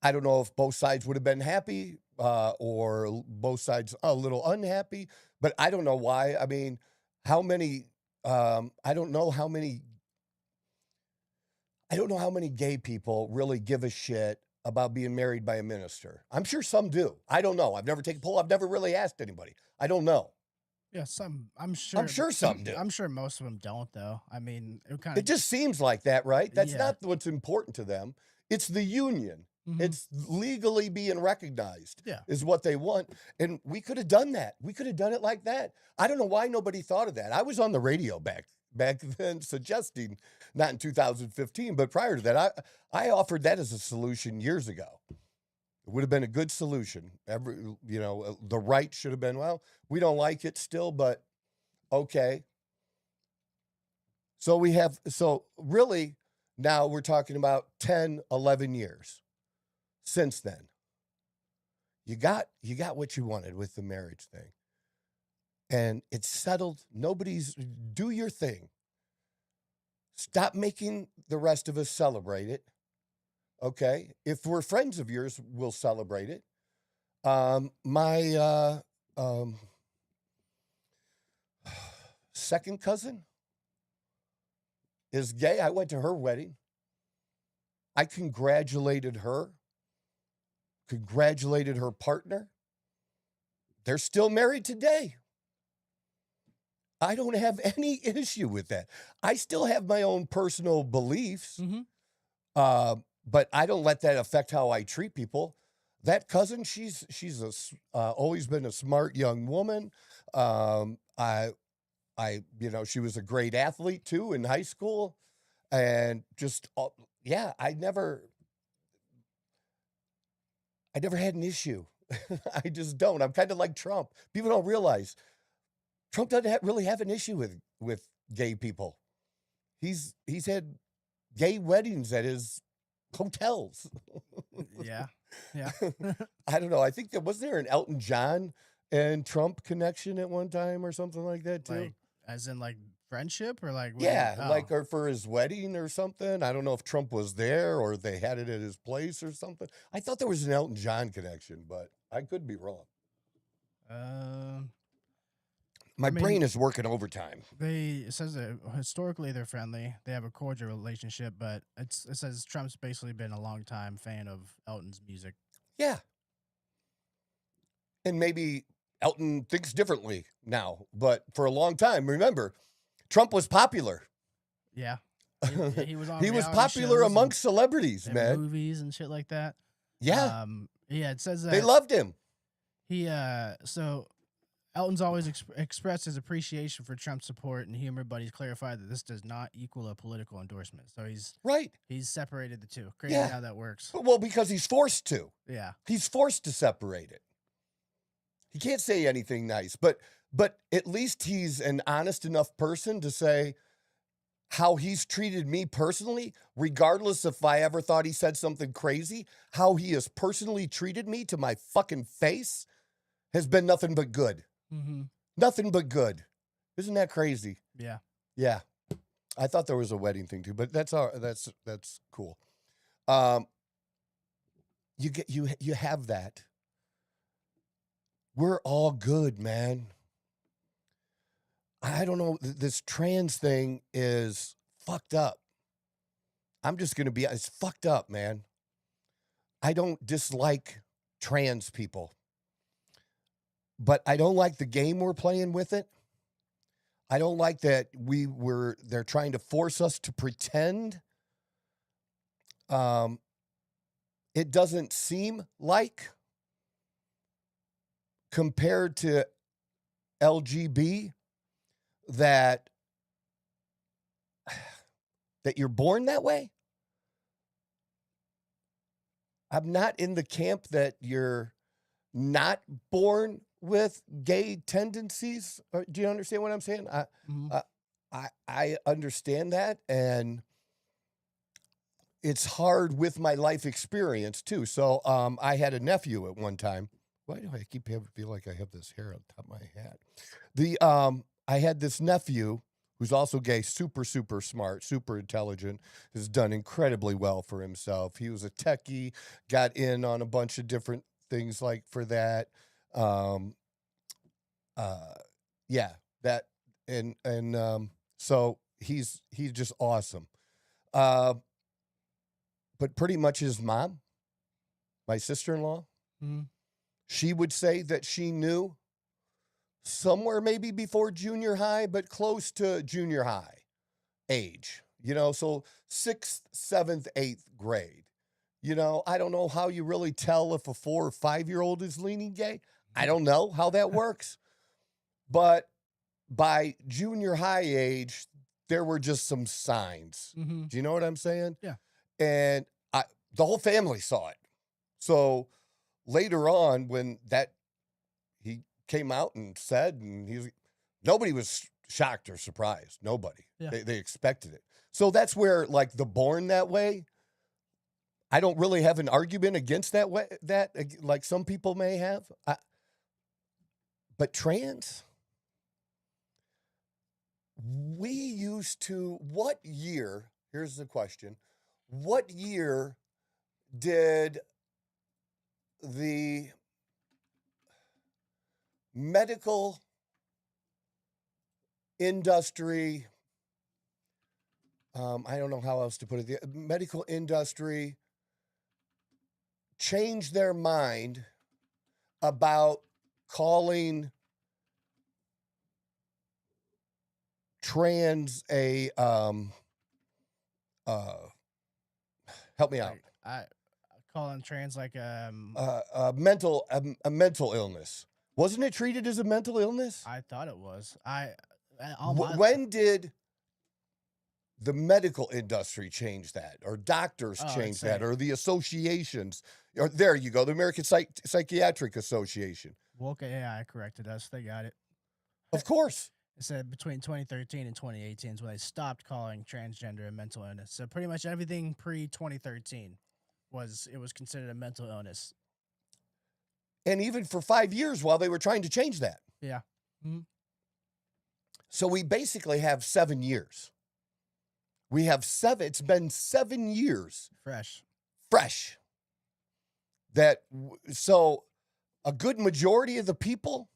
I don't know if both sides would have been happy or both sides a little unhappy, but I don't know why. I mean, how many, I don't know how many gay people really give a shit about being married by a minister. I'm sure some do. I don't know. I've never taken a poll. I've never really asked anybody. I don't know. Yeah, I'm sure some do. I'm sure most of them don't, though. I mean, It just seems like that, right? That's Yeah. not what's important to them. It's the union. Mhm. It's legally being recognized. Yeah. Is what they want. And we could have done that. We could have done it like that. I don't know why nobody thought of that. I was on the radio back then suggesting, not in 2015, but prior to that, I offered that as a solution years ago. It would have been a good solution. The right should have been, well, we don't like it still, but okay. So really now we're talking about 10, 11 years since then. You got what you wanted with the marriage thing. And it's settled. Do your thing. Stop making the rest of us celebrate it. Okay? If we're friends of yours, we'll celebrate it. My second cousin is gay. I went to her wedding. I congratulated her partner. They're still married today. I don't have any issue with that. I still have my own personal beliefs, but I don't let that affect how I treat people. That cousin, she's always been a smart young woman. She was a great athlete too in high school, and I never had an issue. I just don't. I'm kind of like Trump. People don't realize Trump doesn't really have an issue with gay people. He's had gay weddings at his hotels. Yeah. Yeah. I don't know. I think wasn't there an Elton John and Trump connection at one time or something like that too? Like, as in like friendship or like or for his wedding or something. I don't know if Trump was there or they had it at his place or something. I thought there was an Elton John connection, but I could be wrong. My brain is working overtime. It says that historically they're friendly. They have a cordial relationship, but it says Trump's basically been a longtime fan of Elton's music. Yeah. And maybe Elton thinks differently now, but for a long time, remember, Trump was popular. Yeah. He was on he was popular amongst celebrities, man. Movies and shit like that. Yeah. It says that they loved him. So Elton's always expressed his appreciation for Trump's support and humor, but he's clarified that this does not equal a political endorsement. So he's separated the two. Crazy how that works. Well, because he's forced to. Yeah. He's forced to separate it. He can't say anything nice, but at least he's an honest enough person to say how he's treated me personally, regardless if I ever thought he said something crazy, how he has personally treated me to my fucking face has been nothing but good. Mm-hmm. Nothing but good. Isn't that crazy? Yeah. Yeah. I thought there was a wedding thing too, but that's cool. You have that. We're all good, man. I don't know. This trans thing is fucked up. I'm just gonna be. It's fucked up, man. I don't dislike trans people, but I don't like the game we're playing with it. I don't like that they're trying to force us to pretend. It doesn't seem like, compared to LGB, that you're born that way. I'm not in the camp that you're not born with gay tendencies. Do you understand what I'm saying? I understand that, and it's hard with my life experience too. So I had a nephew at one time. Why do I feel like I have this hair on top of my hat? I had this nephew who's also gay, super, super smart, super intelligent, has done incredibly well for himself. He was a techie, got in on a bunch of different things like for that. So he's just awesome. But pretty much his mom, my sister-in-law, she would say that she knew somewhere maybe before junior high, but close to junior high age, so 6th, 7th, 8th grade. I don't know how you really tell if a 4 or 5-year-old is leaning gay. I don't know how that works. But by junior high age, there were just some signs. Mm-hmm. Do you know what I'm saying? Yeah. And the whole family saw it. So later on, when he came out and said, and nobody was shocked or surprised. Nobody. Yeah. They expected it. So that's where, like, the born that way, I don't really have an argument against that way, like some people may have. But trans, we used to, what year, here's the question, what year did the medical industry, I don't know how else to put it, the medical industry change their mind about calling trans a help me out. I calling trans like a mental illness. Wasn't it treated as a mental illness? I thought it was. When did the medical industry change that, or doctors change that, or the associations? Or there you go, the American Psychiatric Association. Well, okay, yeah, I corrected us. They got it. Of course. It said between 2013 and 2018 is when they stopped calling transgender a mental illness. So pretty much everything pre-2013 was considered a mental illness. And even for 5 years while they were trying to change that. Yeah. Mm-hmm. So we basically have 7 years. We have it's been 7 years. Fresh. So a good majority of the people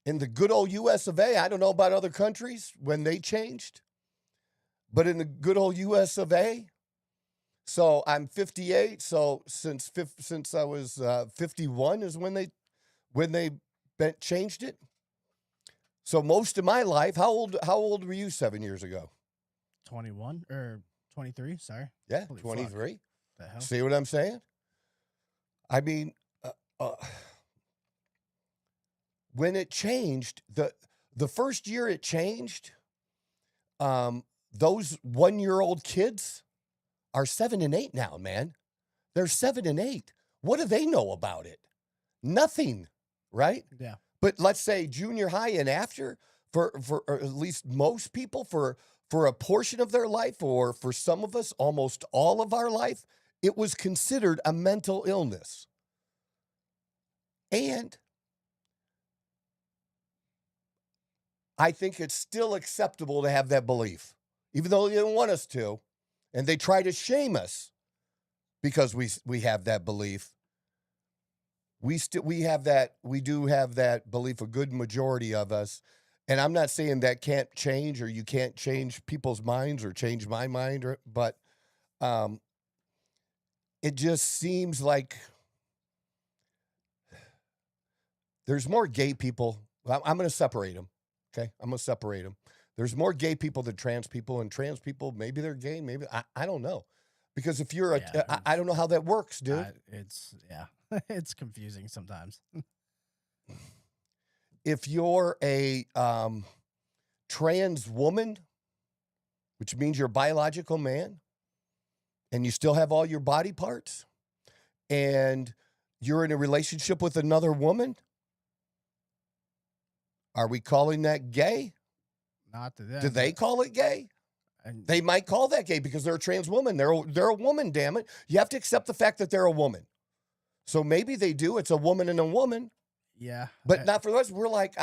in the good old US of A, I don't know about other countries when they changed, but in the good old US of A, so I'm 58, so since I was 51 is when they changed it. So most of my life, how old were you 7 years ago? 21 or 23, sorry. Yeah, Holy 23. The hell? See what I'm saying? I mean, when it changed, the first year it changed, those 1-year-old kids are 7 and 8 now, man. They're 7 and 8. What do they know about it? Nothing, right? Yeah. But let's say junior high and after, for or at least most people, for a portion of their life, or for some of us, almost all of our life, it was considered a mental illness. And I think it's still acceptable to have that belief, even though they don't want us to, and they try to shame us because we have that belief. We do have that belief, a good majority of us. And I'm not saying that can't change, or you can't change people's minds or change my mind, but it just seems like there's more gay people. I'm going to separate them. Okay. I'm going to separate them. There's more gay people than trans people, and trans people, maybe they're gay. Maybe I don't know. Because if you're I don't know how that works, dude. It's confusing sometimes. If you're a trans woman, which means you're a biological man, and you still have all your body parts, and you're in a relationship with another woman, are we calling that gay? Not to them. Do they call it gay? They might call that gay because they're a trans woman. They're a woman, damn it. You have to accept the fact that they're a woman. So maybe they do. It's a woman and a woman. Yeah. But not for us. We're like,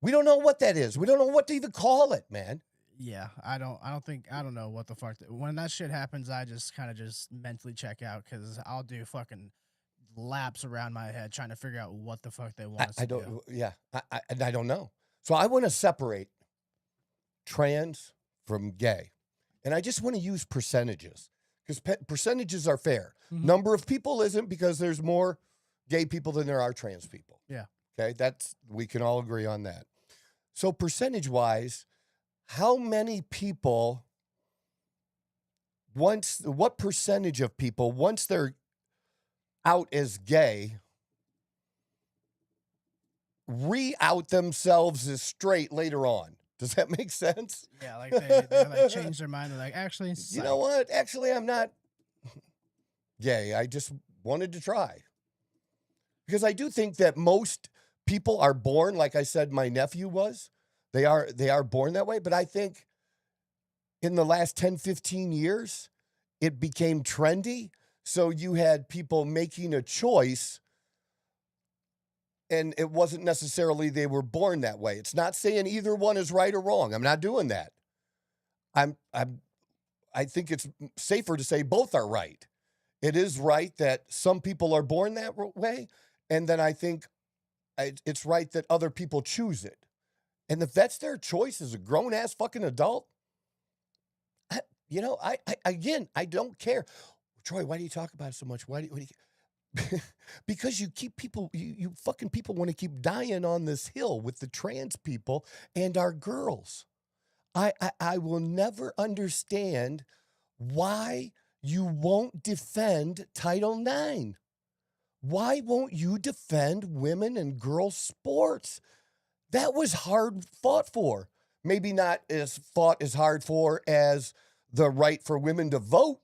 we don't know what that is. We don't know what to even call it, man. Yeah. I don't know what the fuck. When that shit happens, I just kind of just mentally check out, because I'll do fucking laps around my head trying to figure out what the fuck they want us to do. Yeah. I don't know. So I want to separate trans from gay. And I just want to use percentages, because percentages are fair. Mm-hmm. Number of people isn't, because there's more gay people than there are trans people. Yeah. Okay. We can all agree on that. So percentage wise, how many people what percentage of people, once they're out as gay, re-out themselves as straight later on? Does that make sense? Yeah, like they like change their mind. They're like, actually, you know what? Actually, I'm not gay. I just wanted to try. Because I do think that most people are born, like I said, my nephew was. They are born that way. But I think in the last 10, 15 years, it became trendy. So you had people making a choice, and it wasn't necessarily they were born that way. It's not saying either one is right or wrong. I'm not doing that. I think it's safer to say both are right. It is right that some people are born that way, and then I think it's right that other people choose it. And if that's their choice as a grown-ass fucking adult, I don't care. Troy, why do you talk about it so much? Why do you because you keep people, you fucking people want to keep dying on this hill with the trans people and our girls. I will never understand why you won't defend Title IX. Why won't you defend women and girls sports? That was hard fought for. Maybe not as hard for as the right for women to vote,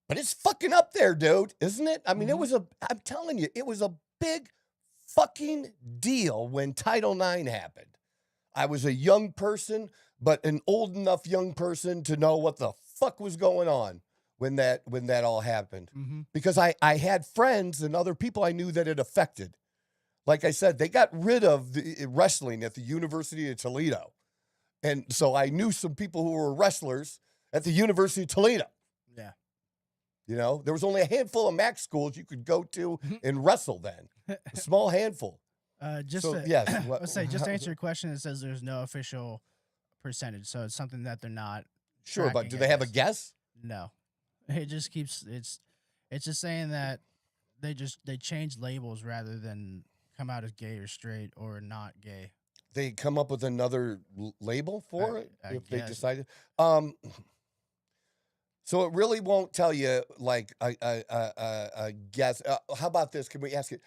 but it's fucking up there, dude, isn't it? I mean, I'm telling you, it was a big fucking deal when Title IX happened. I was a young person, but an old enough young person to know what the fuck was going on when that all happened. Mm-hmm. Because I had friends and other people I knew that it affected. Like I said, they got rid of the wrestling at the University of Toledo. And so I knew some people who were wrestlers at the University of Toledo. Yeah. You know, there was only a handful of MAC schools you could go to and wrestle then. A small handful. Just to answer your question, it says there's no official percentage. So it's something that they're not. Sure, but do they have a guess? No. It just keeps, it's just saying that they change labels rather than come out as gay or straight or not gay. They come up with another label for it if they decided. So it really won't tell you like a guess. How about this? Can we ask it?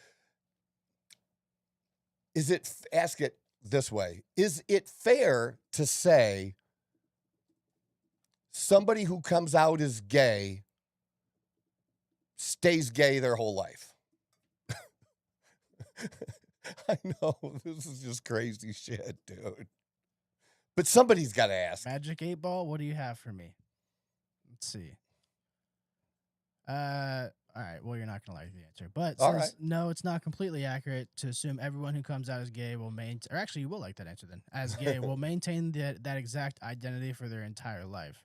Ask it this way. Is it fair to say somebody who comes out as gay stays gay their whole life? I know, this is just crazy shit, dude. But somebody's got to ask. Magic 8 Ball, what do you have for me? Let's see. All right, well, you're not gonna like the answer, but All since right. no, it's not completely accurate to assume everyone who comes out as gay will maintain, or actually, you will like that answer then, as gay will maintain that exact identity for their entire life.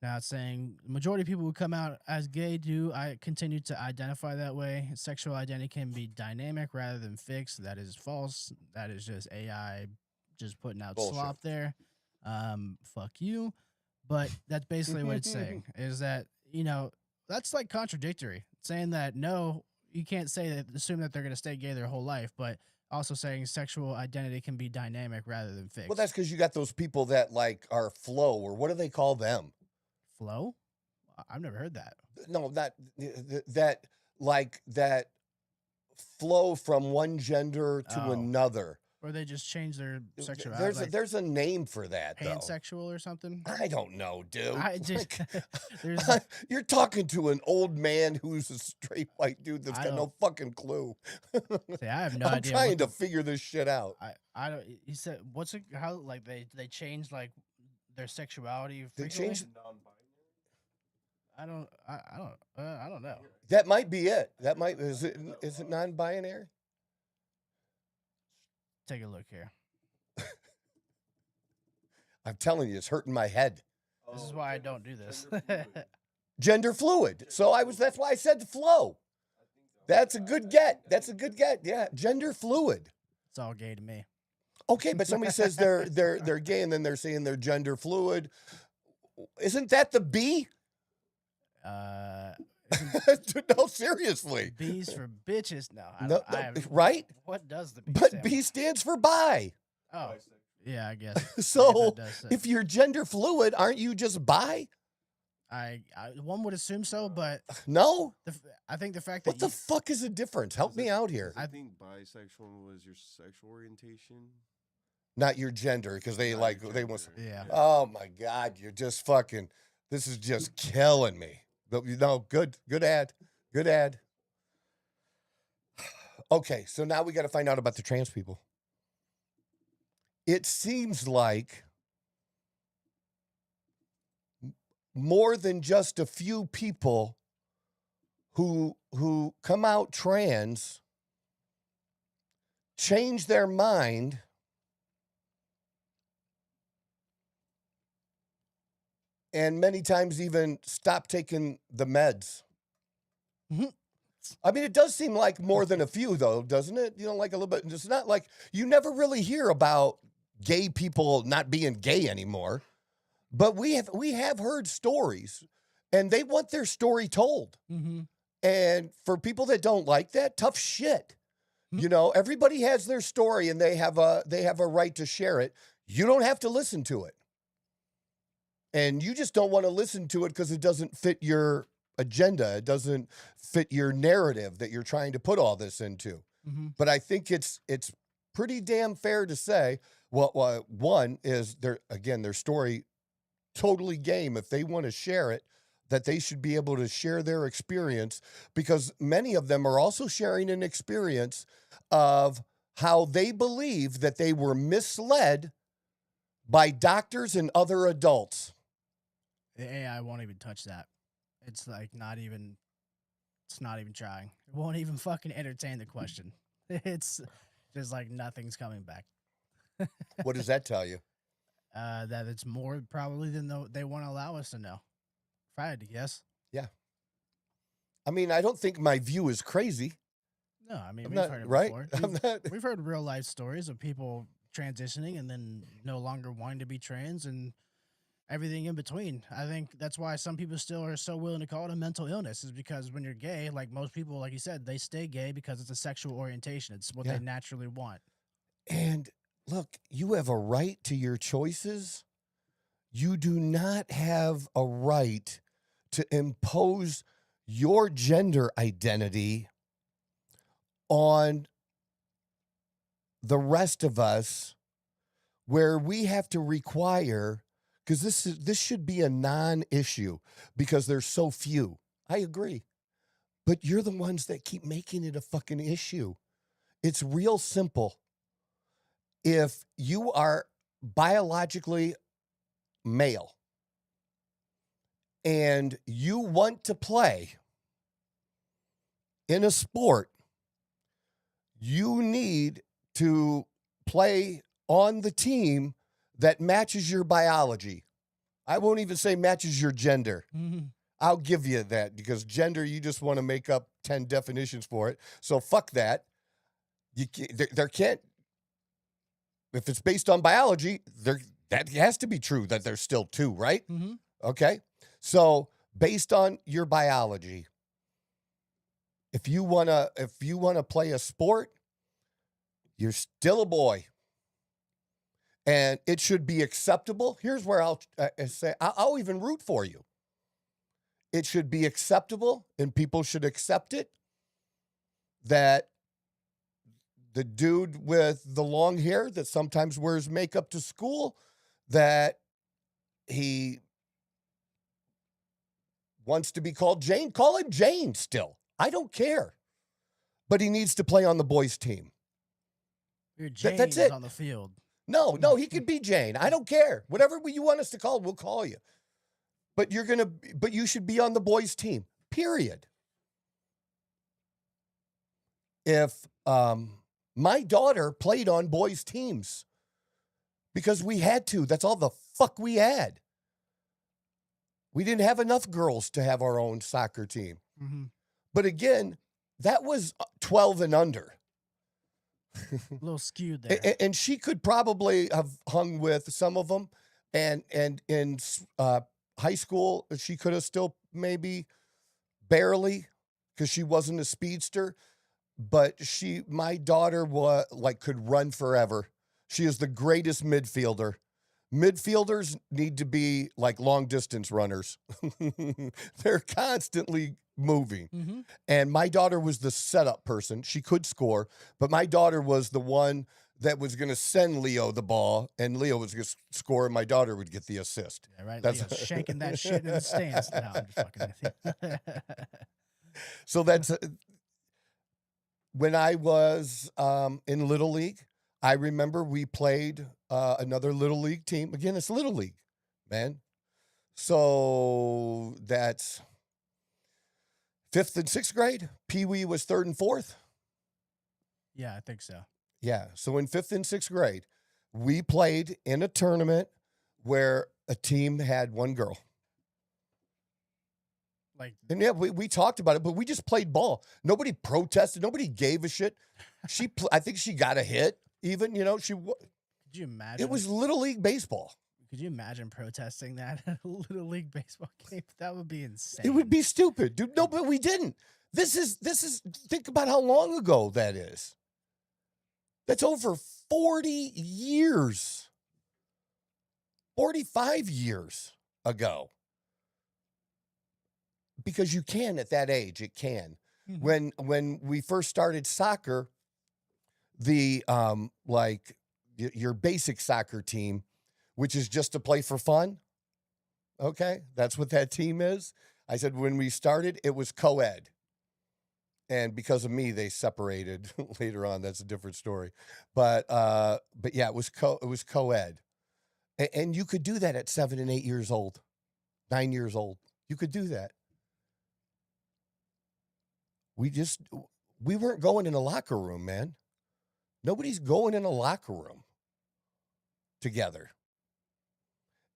Now, it's saying the majority of people who come out as gay do continue to identify that way. Sexual identity can be dynamic rather than fixed. That is false. That is just AI just putting out Bullshit. slop there. Fuck you. But that's basically what it's saying is that, that's like contradictory. Saying that, no, you can't say that, assume that they're going to stay gay their whole life, but also saying sexual identity can be dynamic rather than fixed. Well, that's because you got those people that like are flow, or what do they call them? Flow? I've never heard that. No, that flow from one gender to Oh. another. Or they just change their sexuality. There's a name for that, though. Pansexual or something? I don't know, dude. I just there's You're talking to an old man who's a straight white dude that's I got no don't- fucking clue. see, I have no I'm idea. trying what to figure this shit out. I don't. He said, "What's it? How like they change like their sexuality? They frequently?" change. I don't know. That might be it. That might is it non-binary? Take a look here. I'm telling you, it's hurting my head. This is why I don't do this. Gender fluid. So that's why I said flow. That's a good get. That's a good get. Yeah, gender fluid. It's all gay to me. Okay, but somebody says they're gay and then they're saying they're gender fluid. Isn't that the B? No, seriously. B's for bitches. No, No, I have, right? What does the B But stand B stands for bi. for? Oh, yeah, I guess. So that does say- if you're gender fluid, aren't you just bi? I one would assume so, but No? I think the fact that What the fuck is the difference? Help me out here. I think bisexual was your sexual orientation. Not your gender, because they Not like your they want. gender. Yeah. Oh my God, you're just fucking. This is just killing me. But good ad. Okay, so now we got to find out about the trans people. It seems like more than just a few people who come out trans change their mind and many times even stop taking the meds. Mhm. I mean, it does seem like more than a few, though, doesn't it? Like a little bit. It's not like you never really hear about gay people not being gay anymore, but we have heard stories, and they want their story told. Mm-hmm. And for people that don't like that, tough shit. Everybody has their story, and they have a right to share it. You don't have to listen to it. And you just don't want to listen to it because it doesn't fit your agenda. It doesn't fit your narrative that you're trying to put all this into. Mm-hmm. But I think it's pretty damn fair to say, well, one is their story totally game. If they want to share it, that they should be able to share their experience, because many of them are also sharing an experience of how they believe that they were misled by doctors and other adults. The AI won't even touch that. It's like it's not even trying. It won't even fucking entertain the question. It's just like nothing's coming back. What does that tell you? That it's more probably than they want to allow us to know. If I had to guess. I mean, I don't think my view is crazy. No, I mean, I'm we've not heard it right. before. I'm not. We've heard real life stories of people transitioning and then no longer wanting to be trans and everything in between. I think that's why some people still are so willing to call it a mental illness, is because when you're gay, like most people, like you said, they stay gay because it's a sexual orientation. It's what they naturally want. And look, you have a right to your choices. You do not have a right to impose your gender identity on the rest of us, where we have to require, because this should be a non-issue because there's so few. I agree. But you're the ones that keep making it a fucking issue. It's real simple. If you are biologically male and you want to play in a sport, you need to play on the team that matches your biology. I won't even say matches your gender. I'll give you that, because gender, you just want to make up 10 definitions for it. So fuck that. There can't, if it's based on biology, that has to be true that there's still two, right? Okay. So based on your biology, if you wanna play a sport, you're still a boy, and it should be acceptable. Here's where I'll say I'll even root for you. It should be acceptable, and people should accept it, that the dude with the long hair that sometimes wears makeup to school, that he wants to be called Jane, call him Jane still. I don't care. But he needs to play on the boys' team. Your Jane that's is it. on the field. No, he could be Jane. I don't care. Whatever you want us to call him, we'll call you. But you should be on the boys' team, period. If my daughter played on boys' teams because we had to, that's all the fuck we had. We didn't have enough girls to have our own soccer team. But again, that was 12 and under. A little skewed there. And she could probably have hung with some of them. And in high school, she could have still maybe barely, because she wasn't a speedster. But my daughter could run forever. She is the greatest midfielder. Midfielders need to be like long distance runners. They're constantly moving. And my daughter was the setup person. She could score, but my daughter was the one that was going to send Leo the ball, and Leo was going to score, and my daughter would get the assist. Yeah, right. Leo's shaking that shit in the stands. No, I'm just fucking with you. So that's when I was in Little League. I remember we played another Little League team. Again, it's Little League, man. So that's 5th and 6th grade. Pee Wee was 3rd and 4th. Yeah, I think so. Yeah. So in 5th and 6th grade, we played in a tournament where a team had one girl. And yeah, we talked about it, but we just played ball. Nobody protested. Nobody gave a shit. I think she got a hit. Even, could you imagine? It was Little League baseball. Could you imagine protesting that at a Little League baseball game? That would be insane. It would be stupid, dude. No, but we didn't. This is. Think about how long ago that is. That's over 40 years. 45 years ago. Because you can at that age, it can. When we first started soccer, the your basic soccer team, which is just to play for fun. Okay, that's what that team is. I said when we started, it was co-ed, and because of me, they separated later on. That's a different story, but yeah, it was co-ed, and you could do that at 7 and 8 years old, 9 years old. You could do that. We weren't going in a locker room, man. Nobody's going in a locker room together.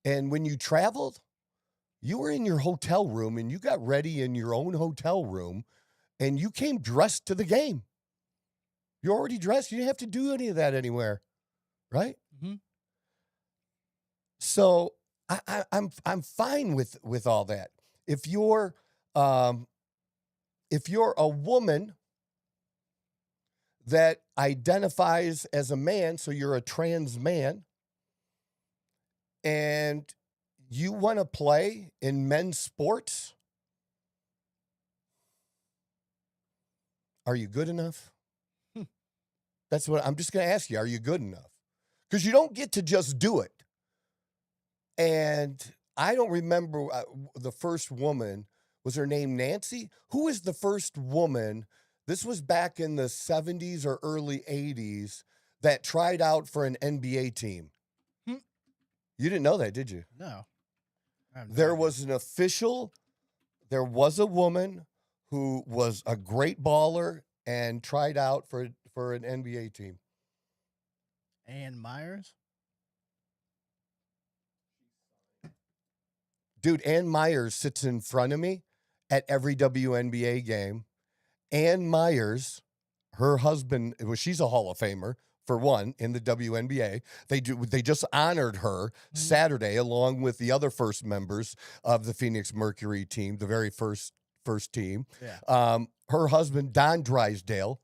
And when you traveled, you were in your hotel room and you got ready in your own hotel room and you came dressed to the game. You're already dressed. You didn't have to do any of that anywhere, right? So I'm fine with all that. If you're a woman that identifies as a man, so you're a trans man, and you want to play in men's sports, are you good enough? That's what I'm just going to ask you. Are you good enough? Because you don't get to just do it. And I don't remember the first woman. Was her name Nancy? Who was the first woman? This was back in the 70s or early 80s that tried out for an NBA team. You didn't know that, did you? No. There was an official, there was a woman who was a great baller and tried out for an NBA team. Ann Myers. Dude, Ann Myers sits in front of me at every WNBA game. Ann Myers, her husband, she's a Hall of Famer, for one, in the WNBA. They just honored her Saturday, along with the other first members of the Phoenix Mercury team, the very first team. Yeah. Her husband, Don Drysdale,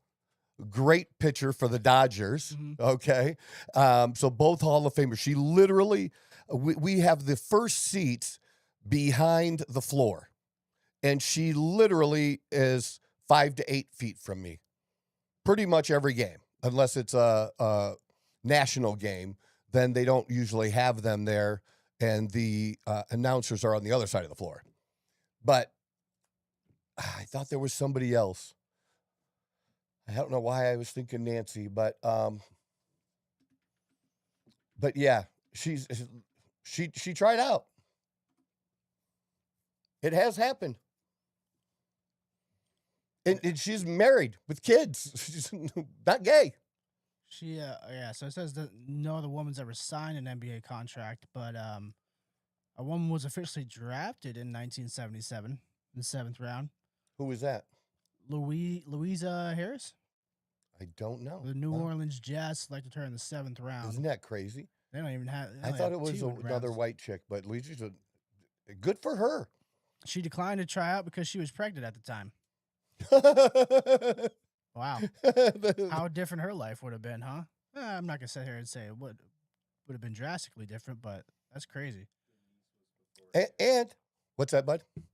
great pitcher for the Dodgers. Okay. So both Hall of Famers. She literally, we have the first seats behind the floor, and she literally is 5 to 8 feet from me pretty much every game, unless it's a national game. Then they don't usually have them there, and the announcers are on the other side of the floor. But I thought there was somebody else. I don't know why I was thinking Nancy, but yeah, she tried out. It has happened. And she's married with kids. She's not gay. She so it says that no other woman's ever signed an NBA contract, but a woman was officially drafted in 1977 in the 7th round. Who was that? Louisa Harris. I don't know. The New Orleans Jazz selected her in the 7th round. Isn't that crazy? They don't even have. I thought it was another white chick, but Louisa's good for her. She declined to try out because she was pregnant at the time. Wow. How different her life would have been, huh? I'm not going to sit here and say it would have been drastically different, but that's crazy. And what's that, bud? There's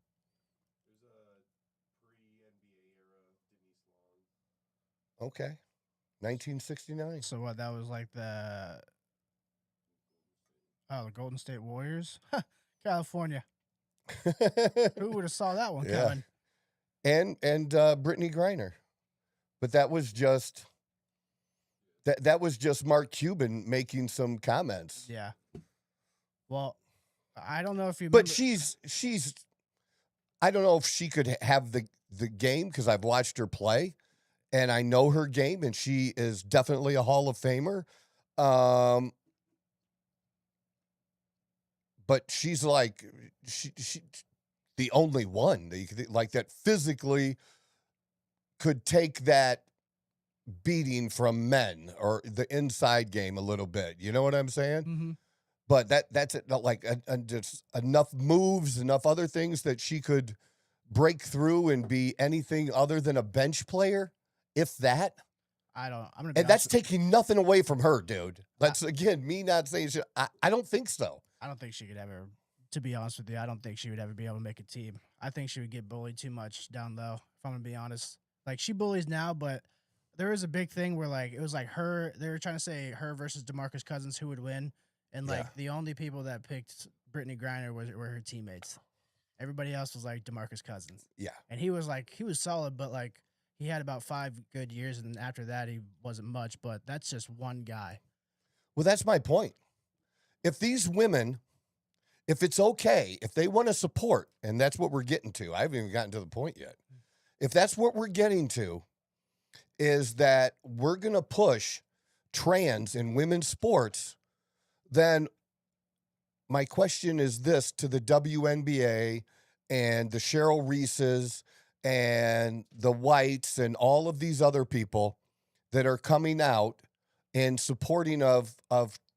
a pre-NBA era Denise Long. Okay. 1969. So what, that was like the Golden State Warriors? California. Who would have saw that one coming? And Brittany Griner. But that was just Mark Cuban making some comments. Yeah. Well, I don't know if you But she's I don't know if she could have the game, because I've watched her play and I know her game, and she is definitely a Hall of Famer. But she's like she the only one that physically could take that beating from men, or the inside game a little bit. You know what I'm saying? Mm-hmm. But that's it. Like just enough moves, enough other things that she could break through and be anything other than a bench player, if that. And that's taking nothing away from her, dude. That's again me not saying she, I don't think so. I don't think she could ever. To be honest with you, I don't think she would ever be able to make a team. I think she would get bullied too much down low, if I'm going to be honest. Like, she bullies now, but there was a big thing where, like, it was like her, they were trying to say her versus DeMarcus Cousins, who would win. And, like, the only people that picked Brittany Griner were her teammates. Everybody else was, like, DeMarcus Cousins. Yeah. And he was solid, but, like, he had about 5 good years, and after that, he wasn't much. But that's just one guy. Well, that's my point. If these women, if it's okay, if they want to support, and that's what we're getting to, I haven't even gotten to the point yet. If that's what we're getting to, is that we're going to push trans in women's sports, then my question is this to the WNBA and the Cheryl Reeses and the Whites and all of these other people that are coming out and supporting of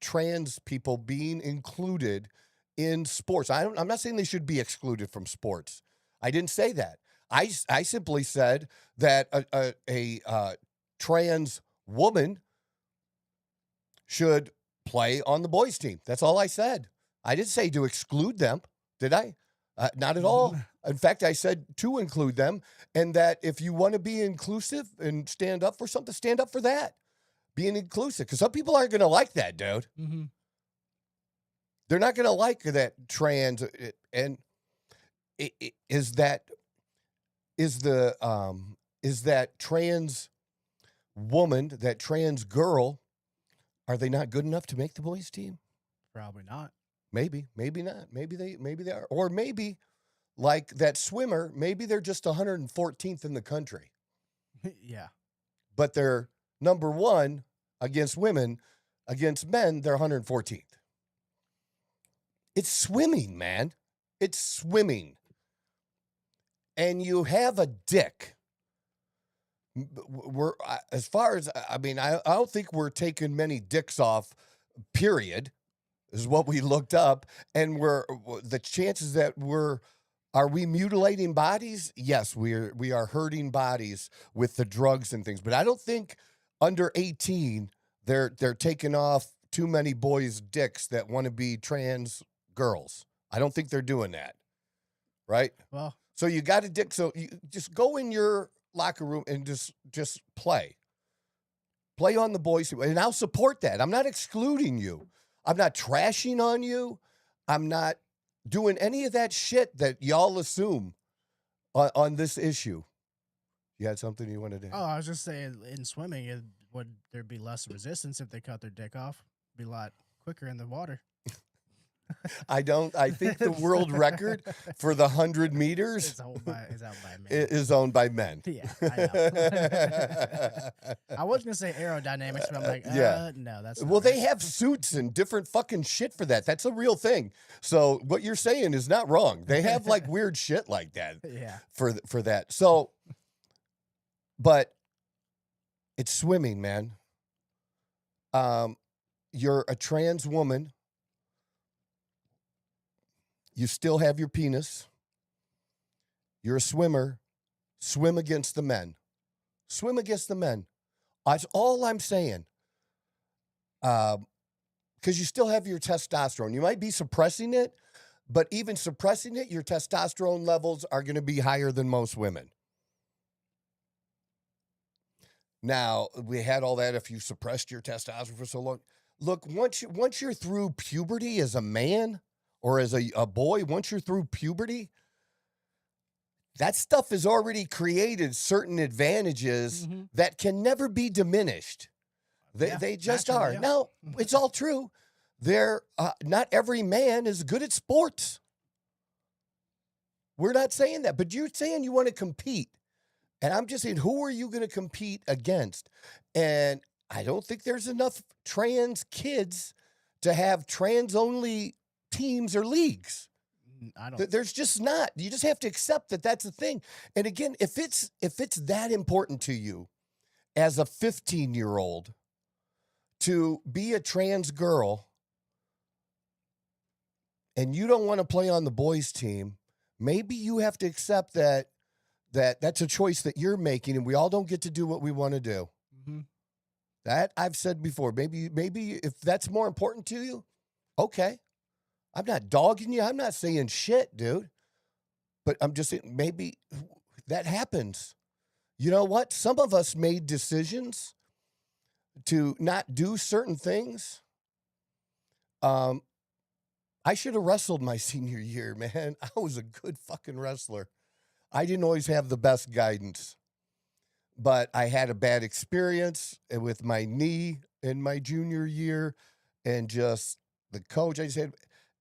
trans people being included in sports. I'm not saying they should be excluded from sports. I didn't say that. I simply said that a trans woman should play on the boys' team. That's all I said. I didn't say to exclude them, did I? Not at all. In fact, I said to include them, and that if you want to be inclusive and stand up for something, stand up for that. Being inclusive, because some people aren't going to like that, dude. Mm-hmm. They're not going to like that trans, and is that trans woman, that trans girl, are they not good enough to make the boys' team? Probably not. Maybe not. Maybe they are, or maybe like that swimmer, maybe they're just 114th in the country, Yeah. but they're number one against women. Against men, they're 114th. It's swimming, man. It's swimming. And you have a dick. We're as far as I mean, I don't think we're taking many dicks off, period, is what we looked up. And the chances that are we mutilating bodies? Yes, we are hurting bodies with the drugs and things. But I don't think under 18 they're taking off too many boys' dicks that want to be trans girls. I don't think they're doing that. Right? Well, So you got a dick. So you just go in your locker room and just play on the boys, and I'll support that. I'm not excluding you. I'm not trashing on you. I'm not doing any of that shit that y'all assume on this issue. You had something you wanted to? I was just saying, in swimming, would there be less resistance if they cut their dick off? Be a lot quicker in the water. I think the world record for the 100 meters Is owned by men. is owned by men. Yeah, I know. I was gonna say aerodynamics, but I'm like, Yeah. no, that's not Well, they right. have suits and different fucking shit for that. That's a real thing. So what you're saying is not wrong. They have like weird shit like that Yeah. for that. So, but it's swimming, man. You're a trans woman. You still have your penis. You're a swimmer. Swim against the men. Swim against the men. That's all I'm saying. Because you still have your testosterone. You might be suppressing it, but even suppressing it, your testosterone levels are going to be higher than most women. Now, we had all that if you suppressed your testosterone for so long. Look, once you're through puberty as a man or as a boy, once you're through puberty, that stuff has already created certain advantages that can never be diminished. They just are. naturally, yeah. Now, it's all true. Not every man is good at sports. We're not saying that, but you're saying you want to compete. And I'm just saying, who are you going to compete against? And I don't think there's enough trans kids to have trans-only teams or leagues. I don't. There's just not. You just have to accept that that's a thing. And again, if it's that important to you as a 15-year-old to be a trans girl and you don't want to play on the boys' team, maybe you have to accept that's a choice that you're making, and we all don't get to do what we want to do. Mhm. That I've said before. Maybe if that's more important to you, okay. I'm not dogging you. I'm not saying shit, dude. But I'm just saying maybe that happens. You know what? Some of us made decisions to not do certain things. I should have wrestled my senior year, man. I was a good fucking wrestler. I didn't always have the best guidance, but I had a bad experience with my knee in my junior year and just the coach I just had.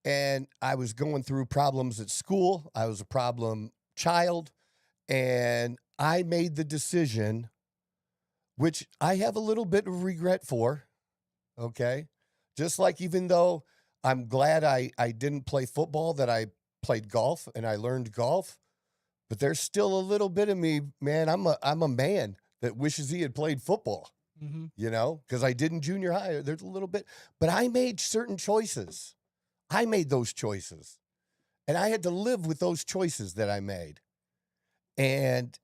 And I was going through problems at school. I was a problem child. And I made the decision, which I have a little bit of regret for, okay? Just like even though I'm glad I didn't play football, that I played golf and I learned golf. But there's still a little bit of me, man. I'm a man that wishes he had played football, you know, because I did in junior high. There's a little bit, but I made certain choices. I made those choices, and I had to live with those choices that I made. And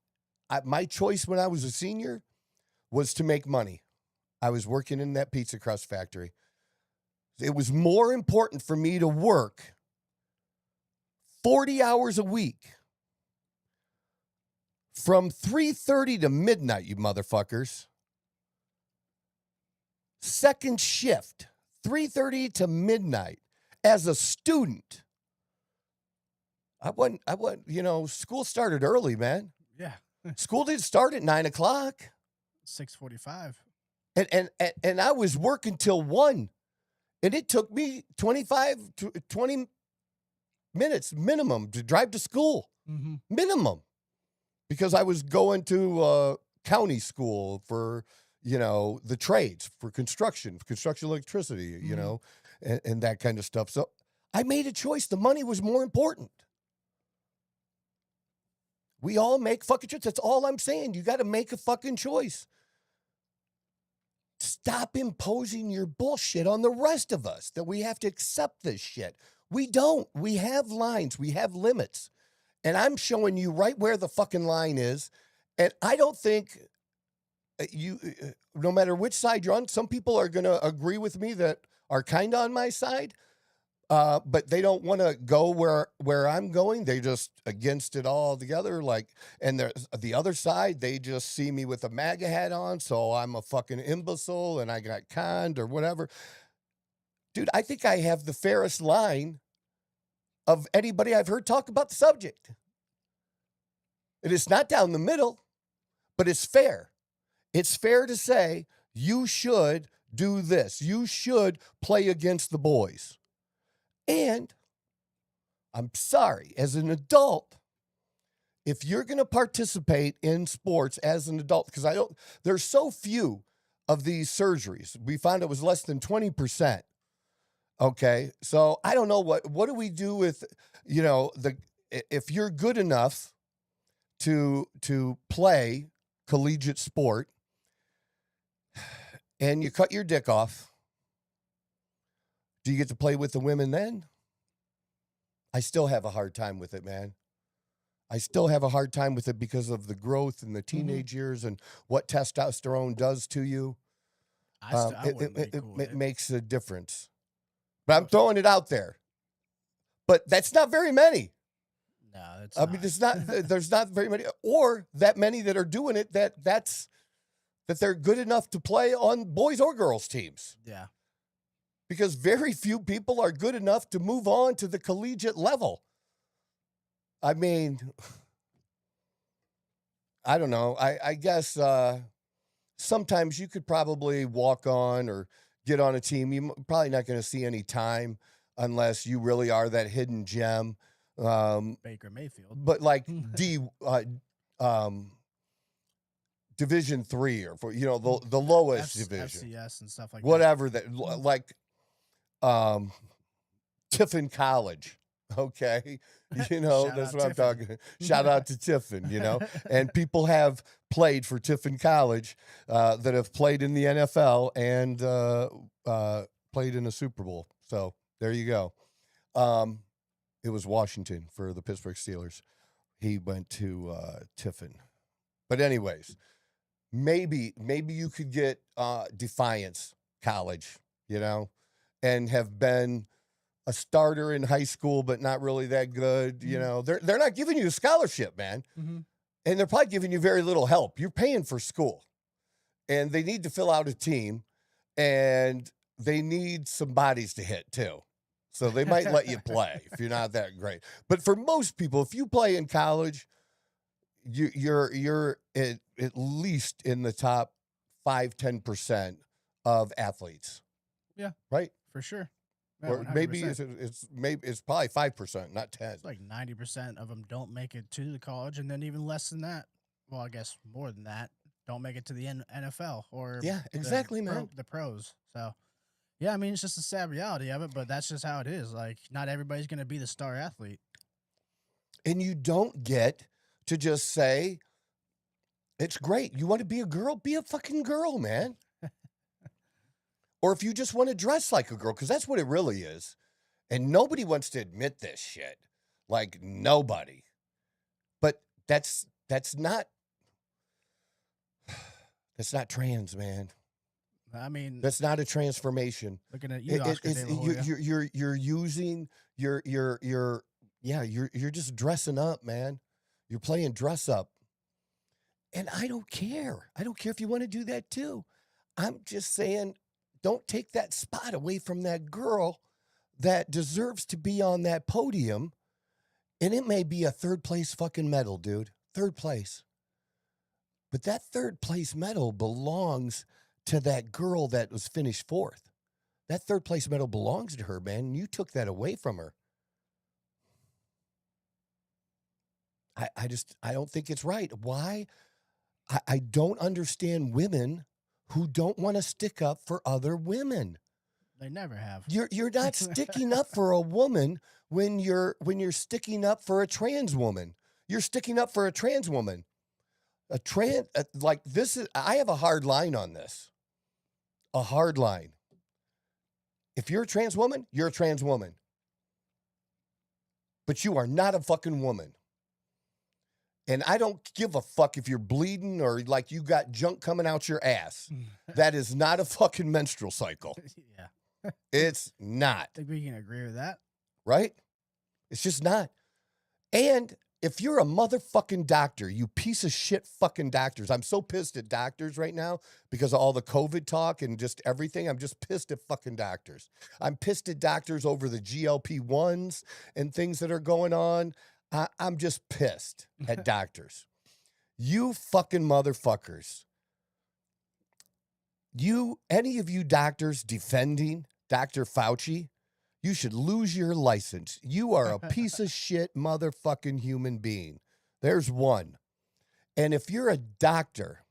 my choice when I was a senior was to make money. I was working in that pizza crust factory. It was more important for me to work 40 hours a week from 3:30 to midnight, you motherfuckers. Second shift, 3:30 to midnight as a student. I wasn't, school started early, man. Yeah. School didn't start at 9 o'clock. 6:45. And I was working till 1. And it took me 20 minutes minimum to drive to school. Mm-hmm. Minimum. Because I was going to county school for, the trades, for construction electricity, and that kind of stuff. So I made a choice. The money was more important. We all make fucking choices. That's all I'm saying. You got to make a fucking choice. Stop imposing your bullshit on the rest of us that we have to accept this shit. We don't. We have lines. We have limits. And I'm showing you right where the fucking line is. And I don't think no matter which side you're on, some people are going to agree with me that are kind of on my side. But they don't want to go where I'm going. They're just against it all together. And there's the other side, they just see me with a MAGA hat on, so I'm a fucking imbecile and I got conned or whatever. Dude, I think I have the fairest line of anybody I've heard talk about the subject. It is not down the middle, but it's fair. It's fair to say you should do this. You should play against the boys. And I'm sorry, as an adult, if you're going to participate in sports as an adult, because there's so few of these surgeries. We found it was less than 20%. Okay. So I don't know what do we do with, if you're good enough to play collegiate sport and you cut your dick off, do you get to play with the women then? I still have a hard time with it, man. I still have a hard time with it because of the growth in the teenage years and what testosterone does to you. It makes a difference. But I'm throwing it out there. But that's not very many. No, it's not. I mean, there's not very many, or that many that are doing it that they're good enough to play on boys or girls teams. Yeah. Because very few people are good enough to move on to the collegiate level. I mean, I don't know. I guess sometimes you could probably walk on or get on a team. You're probably not going to see any time unless you really are that hidden gem. Baker Mayfield. But like Division 3 or the lowest division. FCS and stuff like whatever that. Like Tiffin College. Okay. That's what I'm talking. Shout out to Tiffin, and people have played for Tiffin College that have played in the NFL and played in a Super Bowl. So there you go. It was Washington for the Pittsburgh Steelers. He went to Tiffin. But anyways, maybe you could get Defiance College, and have been a starter in high school, but not really that good. They're not giving you a scholarship, man. Mm-hmm. And they're probably giving you very little help. You're paying for school, and they need to fill out a team, and they need some bodies to hit too. So they might let you play if you're not that great. But for most people, if you play in college, you're at least in the top 5-10% of athletes. Yeah. Right? For sure. Yeah, Or 100%. maybe it's probably 5%, not 10. It's like 90% of them don't make it to the college, and then even less than that. Well, I guess more than that don't make it to the NFL or exactly, man. The pros. So, yeah, I mean, it's just a sad reality of it, but that's just how it is. Like, not everybody's going to be the star athlete. And you don't get to just say, it's great. You want to be a girl? Be a fucking girl, man. Or if you just want to dress like a girl, because that's what it really is. And nobody wants to admit this shit. Like, nobody. But that's not trans, man. I mean, that's not a transformation. Looking at you, Oscar De La Hoya. You're using you're just dressing up, man. You're playing dress up. And I don't care. I don't care if you want to do that too. I'm just saying, don't take that spot away from that girl that deserves to be on that podium. And it may be a third place fucking medal, dude. Third place. But that third place medal belongs to that girl that was finished fourth. That third place medal belongs to her, man. You took that away from her. I don't think it's right. Why? I don't understand women who don't want to stick up for other women. They never have. You're not sticking up for a woman when you're sticking up for a trans woman. You're sticking up for a trans woman. A trans like this is I have a hard line on this. A hard line. If you're a trans woman, you're a trans woman. But you are not a fucking woman. And I don't give a fuck if you're bleeding or like you got junk coming out your ass. That is not a fucking menstrual cycle. Yeah. It's not. I think we can agree with that. Right? It's just not. And if you're a motherfucking doctor, you piece of shit fucking doctors. I'm so pissed at doctors right now because of all the COVID talk and just everything. I'm just pissed at fucking doctors. I'm pissed at doctors over the GLP-1s and things that are going on. I'm just pissed at doctors. You fucking motherfuckers. Any of you doctors defending Dr. Fauci, you should lose your license. You are a piece of shit motherfucking human being. There's one. And if you're a doctor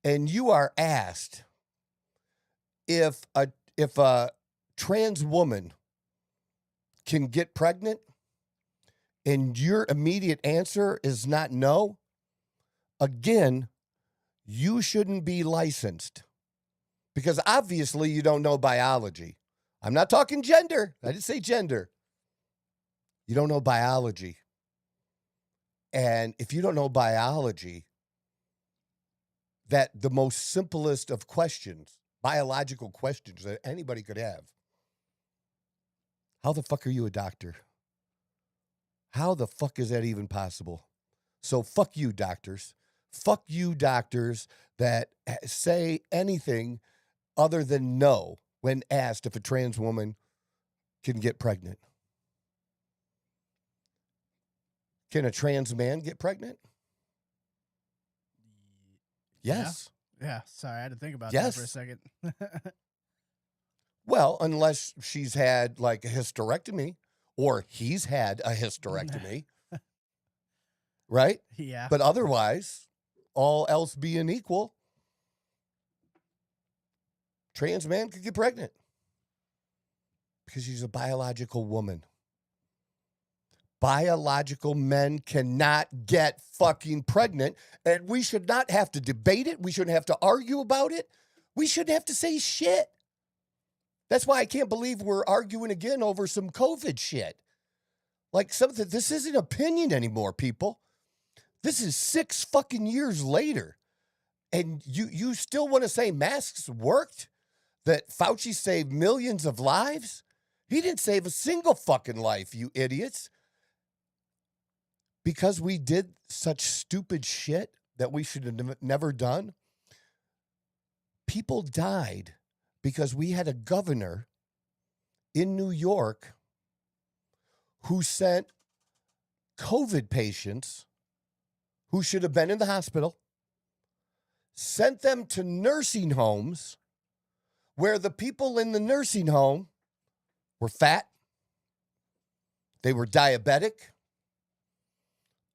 and you are asked if a trans woman can get pregnant and your immediate answer is not no, again, you shouldn't be licensed because obviously you don't know biology. I'm not talking gender. I didn't say gender. You don't know biology. And if you don't know biology, that the most simplest of questions, biological questions that anybody could have. How the fuck are you a doctor? How the fuck is that even possible? So fuck you, doctors. Fuck you, doctors that say anything other than no when asked if a trans woman can get pregnant. Can a trans man get pregnant? Yes. Yeah. Sorry, I had to think about that for a second. Well, unless she's had like a hysterectomy or he's had a hysterectomy. Right? Yeah. But otherwise, all else being equal, trans man could get pregnant because she's a biological woman. Biological men cannot get fucking pregnant, and we should not have to debate it. We shouldn't have to argue about it. We shouldn't have to say shit. That's why I can't believe we're arguing again over some COVID shit. Like something, this isn't opinion anymore, people. This is 6 fucking years later. And you still want to say masks worked? That Fauci saved millions of lives? He didn't save a single fucking life, you idiots. Because we did such stupid shit that we should have never done. People died because we had a governor in New York who sent COVID patients who should have been in the hospital, sent them to nursing homes where the people in the nursing home were fat, they were diabetic,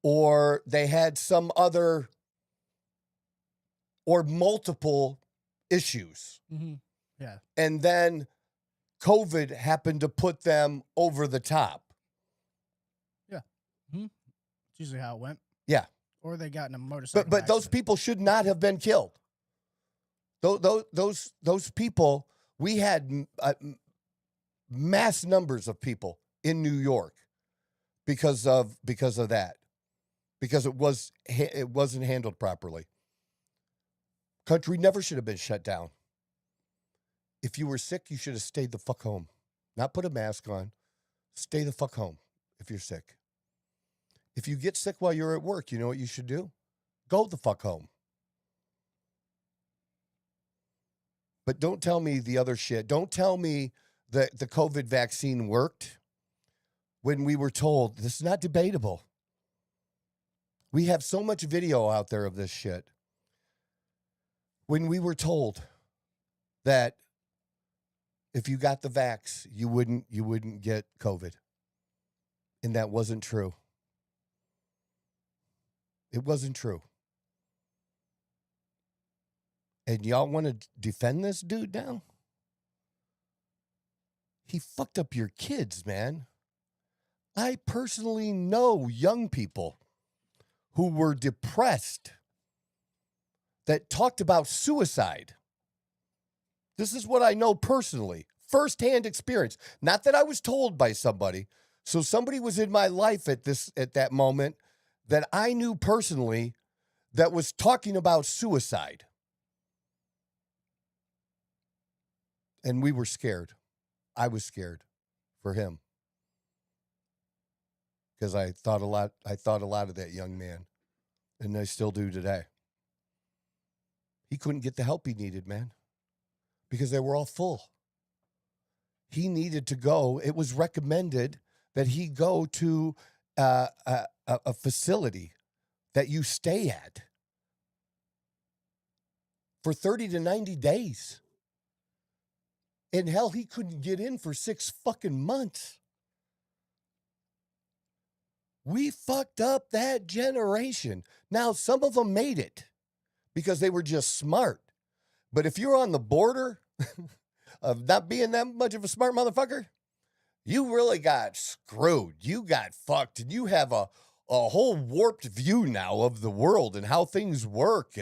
or they had some other or multiple issues. Mm-hmm. Yeah. And then COVID happened to put them over the top. Yeah. Mm-hmm. It's usually how it went. Yeah. Or they got in a motorcycle But those accident. people should not have been killed. Those people, we had mass numbers of people in New York because of that. Because it wasn't handled properly. Country never should have been shut down. If you were sick, you should have stayed the fuck home. Not put a mask on. Stay the fuck home if you're sick. If you get sick while you're at work, you know what you should do? Go the fuck home. But don't tell me the other shit. Don't tell me that the COVID vaccine worked when we were told this is not debatable. We have so much video out there of this shit. When we were told that if you got the vax, you wouldn't get COVID. And that wasn't true. It wasn't true. And y'all want to defend this dude now? He fucked up your kids, man. I personally know young people who were depressed that talked about suicide. This is what I know personally, firsthand experience. Not that I was told by somebody. So somebody was in my life at that moment that I knew personally that was talking about suicide. And we were scared. I was scared for him. Because I thought a lot of that young man. And I still do today. He couldn't get the help he needed, man. Because they were all full. He needed to go. It was recommended that he go to a facility that you stay at for 30 to 90 days. And hell, he couldn't get in for 6 fucking months. We fucked up that generation. Now, some of them made it because they were just smart. But if you're on the border of not being that much of a smart motherfucker, you really got screwed. You got fucked. And you have a whole warped view now of the world and how things work.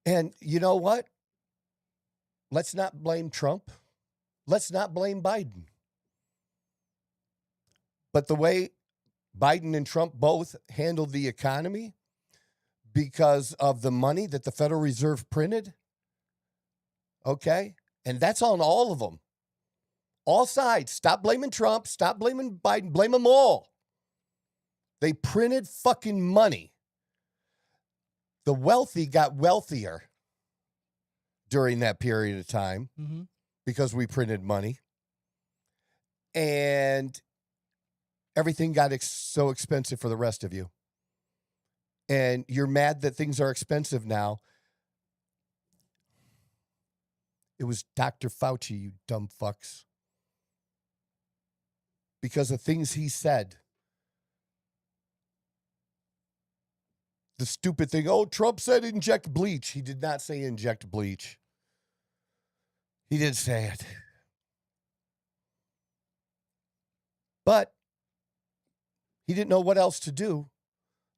And you know what? Let's not blame Trump. Let's not blame Biden. But the way Biden and Trump both handled the economy because of the money that the Federal Reserve printed, okay? And that's on all of them. All sides. Stop blaming Trump. Stop blaming Biden. Blame them all. They printed fucking money. The wealthy got wealthier during that period of time because we printed money. And everything got so expensive for the rest of you. And you're mad that things are expensive now. It was Dr. Fauci, you dumb fucks. Because of things he said. The stupid thing, oh, Trump said inject bleach. He did not say inject bleach. He did say it. But he didn't know what else to do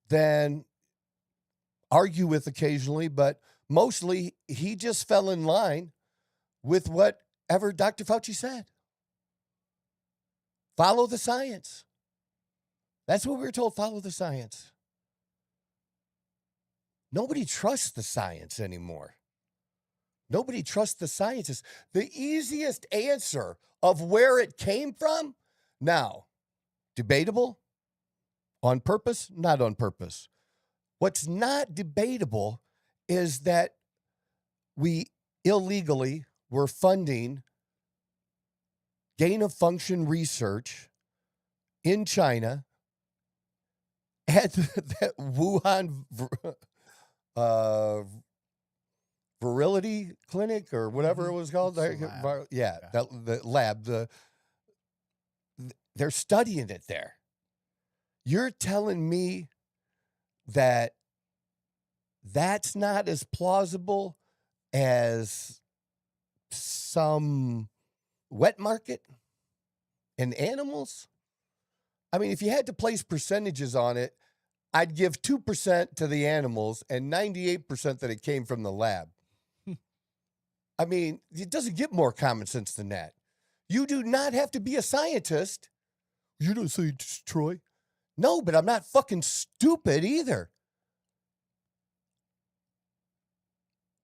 than argue with occasionally, but mostly he just fell in line with whatever Dr. Fauci said. Follow the science. That's what we were told, follow the science. Nobody trusts the science anymore. Nobody trusts the scientists. The easiest answer of where it came from, now, debatable, on purpose, not on purpose. What's not debatable is that we illegally were funding gain-of-function research in China at that Wuhan virility clinic or whatever it was called. The lab. They're studying it there. You're telling me that that's not as plausible as some wet market and animals? I mean, if you had to place percentages on it, I'd give 2% to the animals and 98% that it came from the lab. I mean, it doesn't get more common sense than that. You do not have to be a scientist. You don't say, Troy. No, but I'm not fucking stupid either.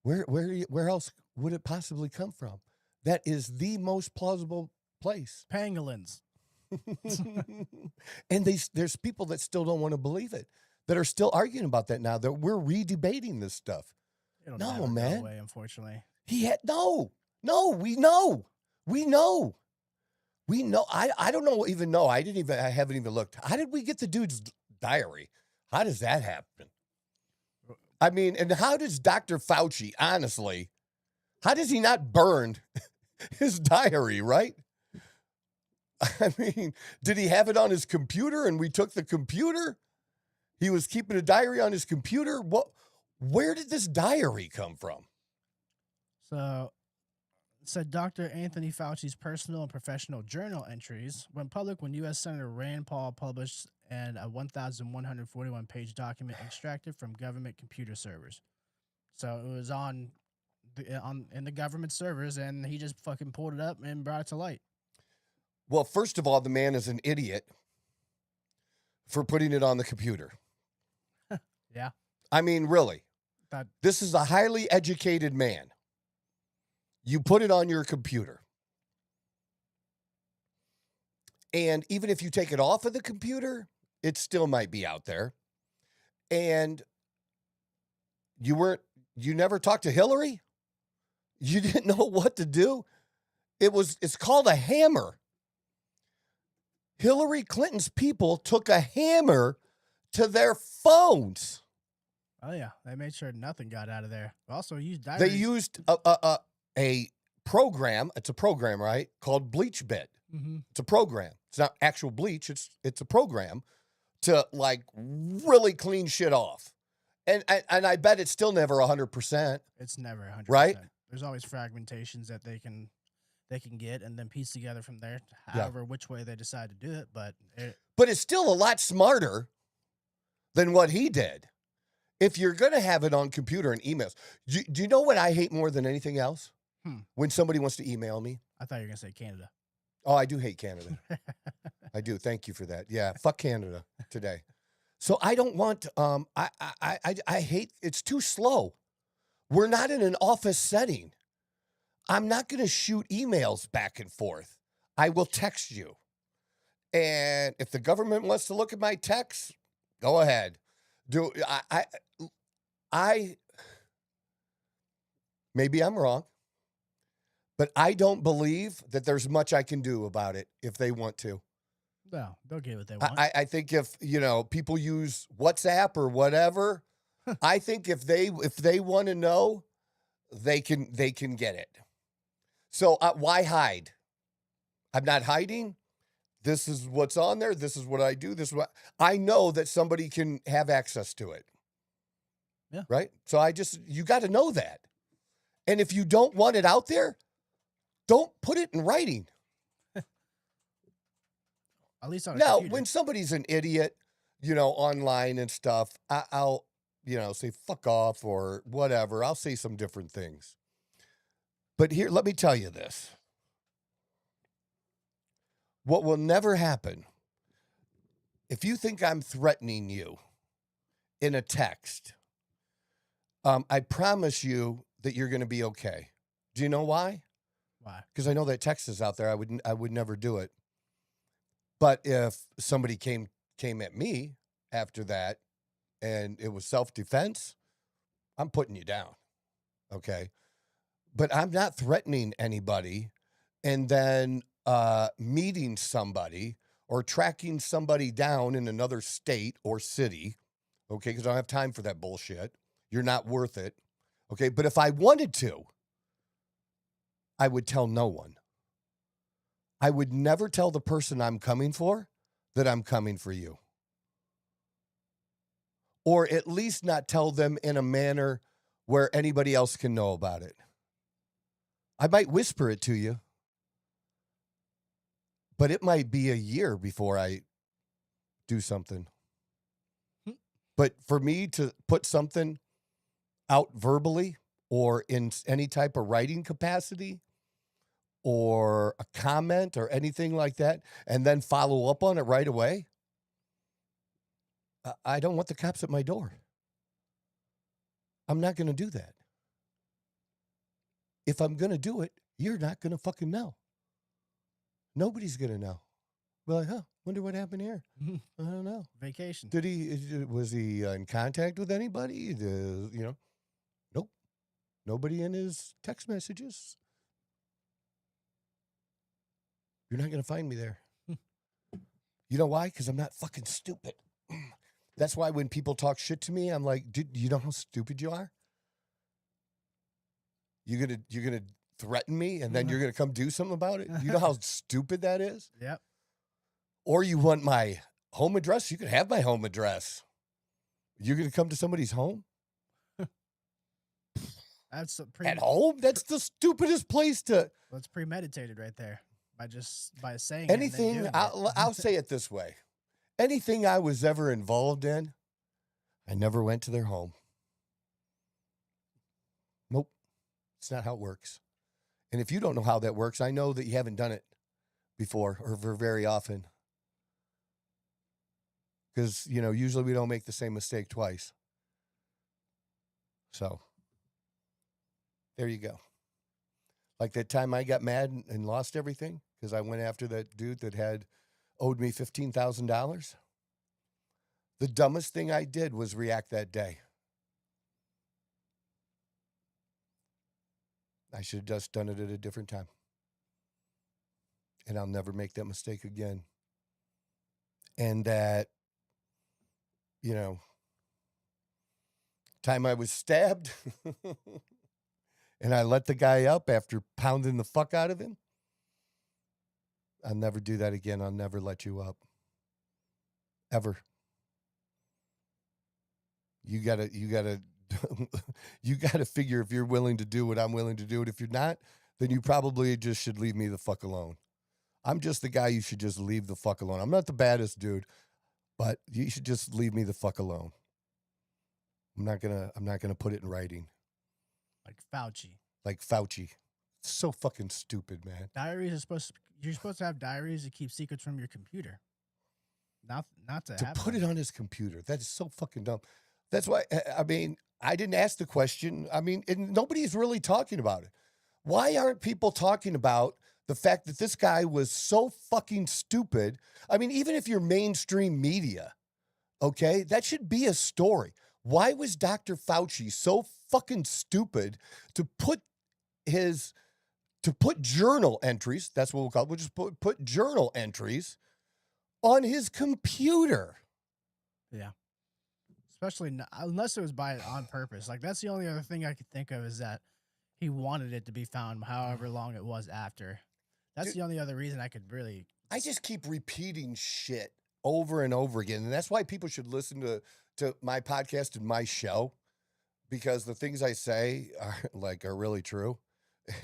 Where else would it possibly come from? That is the most plausible place. Pangolins. And there's people that still don't want to believe it, that are still arguing about that now, that we're re-debating this stuff. It'll No, never go man. away, unfortunately. We know. We know. I don't even know. I haven't even looked. How did we get the dude's diary? How does that happen? I mean, and how does Dr. Fauci, honestly, how does he not burn his diary, right? I mean, did he have it on his computer and we took the computer? He was keeping a diary on his computer. Where did this diary come from? So, it said Dr. Anthony Fauci's personal and professional journal entries went public when U.S. Senator Rand Paul published a 1,141-page document extracted from government computer servers. So it was in the government servers, and he just fucking pulled it up and brought it to light. Well, first of all, the man is an idiot for putting it on the computer. Yeah. I mean, really. This is a highly educated man. You put it on your computer. And even if you take it off of the computer, it still might be out there. And you never talked to Hillary? You didn't know what to do? It's called a hammer. Hillary Clinton's people took a hammer to their phones. Oh, yeah. They made sure nothing got out of there. Also used diaries. They used a program. It's a program, right? Called BleachBit. Mm-hmm. It's a program. It's not actual bleach. It's a program to like really clean shit off. And I bet it's still never 100%. It's never 100%. Right? There's always fragmentations that they can get and then piece together from there, however which way they decide to do it. But it's still a lot smarter than what he did. If you're going to have it on computer and emails, do you know what I hate more than anything else? When somebody wants to email me. I thought you were going to say Canada. Oh, I do hate Canada. I do. Thank you for that. Yeah, fuck Canada today. So I don't want, I hate, it's too slow. We're not in an office setting. I'm not going to shoot emails back and forth. I will text you. And if the government wants to look at my texts, go ahead. Maybe I'm wrong, but I don't believe that there's much I can do about it if they want to. No, they'll get what they want. I think if, people use WhatsApp or whatever, I think if they want to know, they can get it. So why hide? I'm not hiding. This is what's on there. This is what I do. This is what I know that somebody can have access to it. Yeah. Right. So you got to know that. And if you don't want it out there, don't put it in writing. At least on a now, computer. when somebody's an idiot, online and stuff, I'll say fuck off or whatever. I'll say some different things. But here, let me tell you this. What will never happen, if you think I'm threatening you in a text, I promise you that you're going to be okay. Do you know why? Why? Because I know that text is out there. I would never do it. But if somebody came at me after that and it was self-defense, I'm putting you down. Okay? But I'm not threatening anybody and then meeting somebody or tracking somebody down in another state or city, okay, because I don't have time for that bullshit. You're not worth it, okay? But if I wanted to, I would tell no one. I would never tell the person I'm coming for that I'm coming for you. Or at least not tell them in a manner where anybody else can know about it. I might whisper it to you, but it might be a year before I do something. But for me to put something out verbally or in any type of writing capacity or a comment or anything like that, and then follow up on it right away, I don't want the cops at my door. I'm not going to do that. If I'm going to do it, you're not going to fucking know. Nobody's going to know. We're like, wonder what happened here. I don't know. Vacation. Was he in contact with anybody? Nope. Nobody in his text messages. You're not going to find me there. You know why? Because I'm not fucking stupid. That's why when people talk shit to me, I'm like, dude, you know how stupid you are? You're gonna threaten me and then you're gonna come do something about it? You know how stupid that is? Yep. Or you want my home address? You can have my home address. You're going to come to somebody's home? That's At home? That's the stupidest place to... Well, it's premeditated right there by saying anything. it and then I'll say it this way. Anything I was ever involved in, I never went to their home. Nope. It's not how it works. And if you don't know how that works, I know that you haven't done it before or very often. Because, usually we don't make the same mistake twice. So, there you go. Like that time I got mad and lost everything because I went after that dude that had owed me $15,000. The dumbest thing I did was react that day. I should have just done it at a different time. And I'll never make that mistake again. And that, time I was stabbed and I let the guy up after pounding the fuck out of him. I'll never do that again. I'll never let you up. Ever. You gotta you gotta figure if you're willing to do what I'm willing to do. And if you're not, then you probably just should leave me the fuck alone. I'm just the guy you should just leave the fuck alone. I'm not the baddest dude, but you should just leave me the fuck alone. I'm not gonna put it in writing. Like Fauci. It's so fucking stupid, man. Diaries are you're supposed to have diaries to keep secrets from your computer. Not to put it on his computer. That is so fucking dumb. That's why, I didn't ask the question. And nobody's really talking about it. Why aren't people talking about the fact that this guy was so fucking stupid? Even if you're mainstream media, okay, that should be a story. Why was Dr. Fauci so fucking stupid to put journal entries, that's what we'll call it, we'll just put journal entries on his computer? Yeah. Especially unless it was on purpose. Like, that's the only other thing I could think of is that he wanted it to be found however long it was after. That's the only other reason I could really... I just keep repeating shit over and over again. And that's why people should listen to my podcast and my show, because the things I say are really true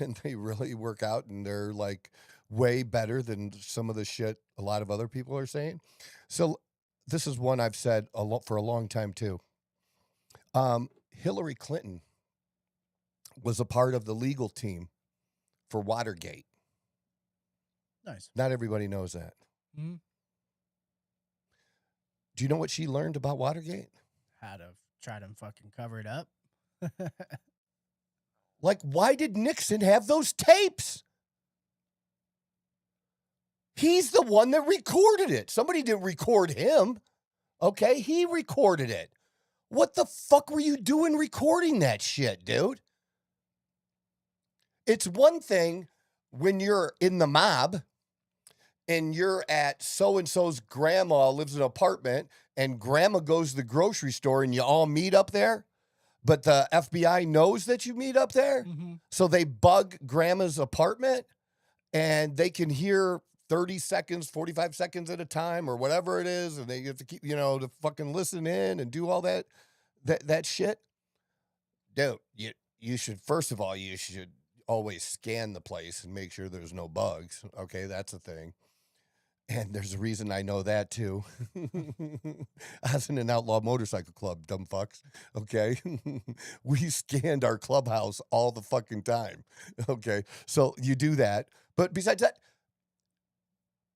and they really work out, and they're like way better than some of the shit a lot of other people are saying. So this is one I've said for a long time too. Hillary Clinton was a part of the legal team for Watergate. Nice. Not everybody knows that. Mm-hmm. Do you know what she learned about Watergate? How to try to fucking cover it up. Like, why did Nixon have those tapes? He's the one that recorded it. Somebody didn't record him. Okay, he recorded it. What the fuck were you doing recording that shit, dude? It's one thing when you're in the mob and you're at so-and-so's grandma lives in an apartment and grandma goes to the grocery store and you all meet up there, but the FBI knows that you meet up there. Mm-hmm. So they bug grandma's apartment and they can hear 30 seconds, 45 seconds at a time or whatever it is. And they have to keep, to fucking listen in and do all that shit. Dude, you should, first of all, you should always scan the place and make sure there's no bugs. Okay, that's a thing. And there's a reason I know that too. I was in an outlaw motorcycle club, dumb fucks. Okay. We scanned our clubhouse all the fucking time. Okay. So you do that. But besides that,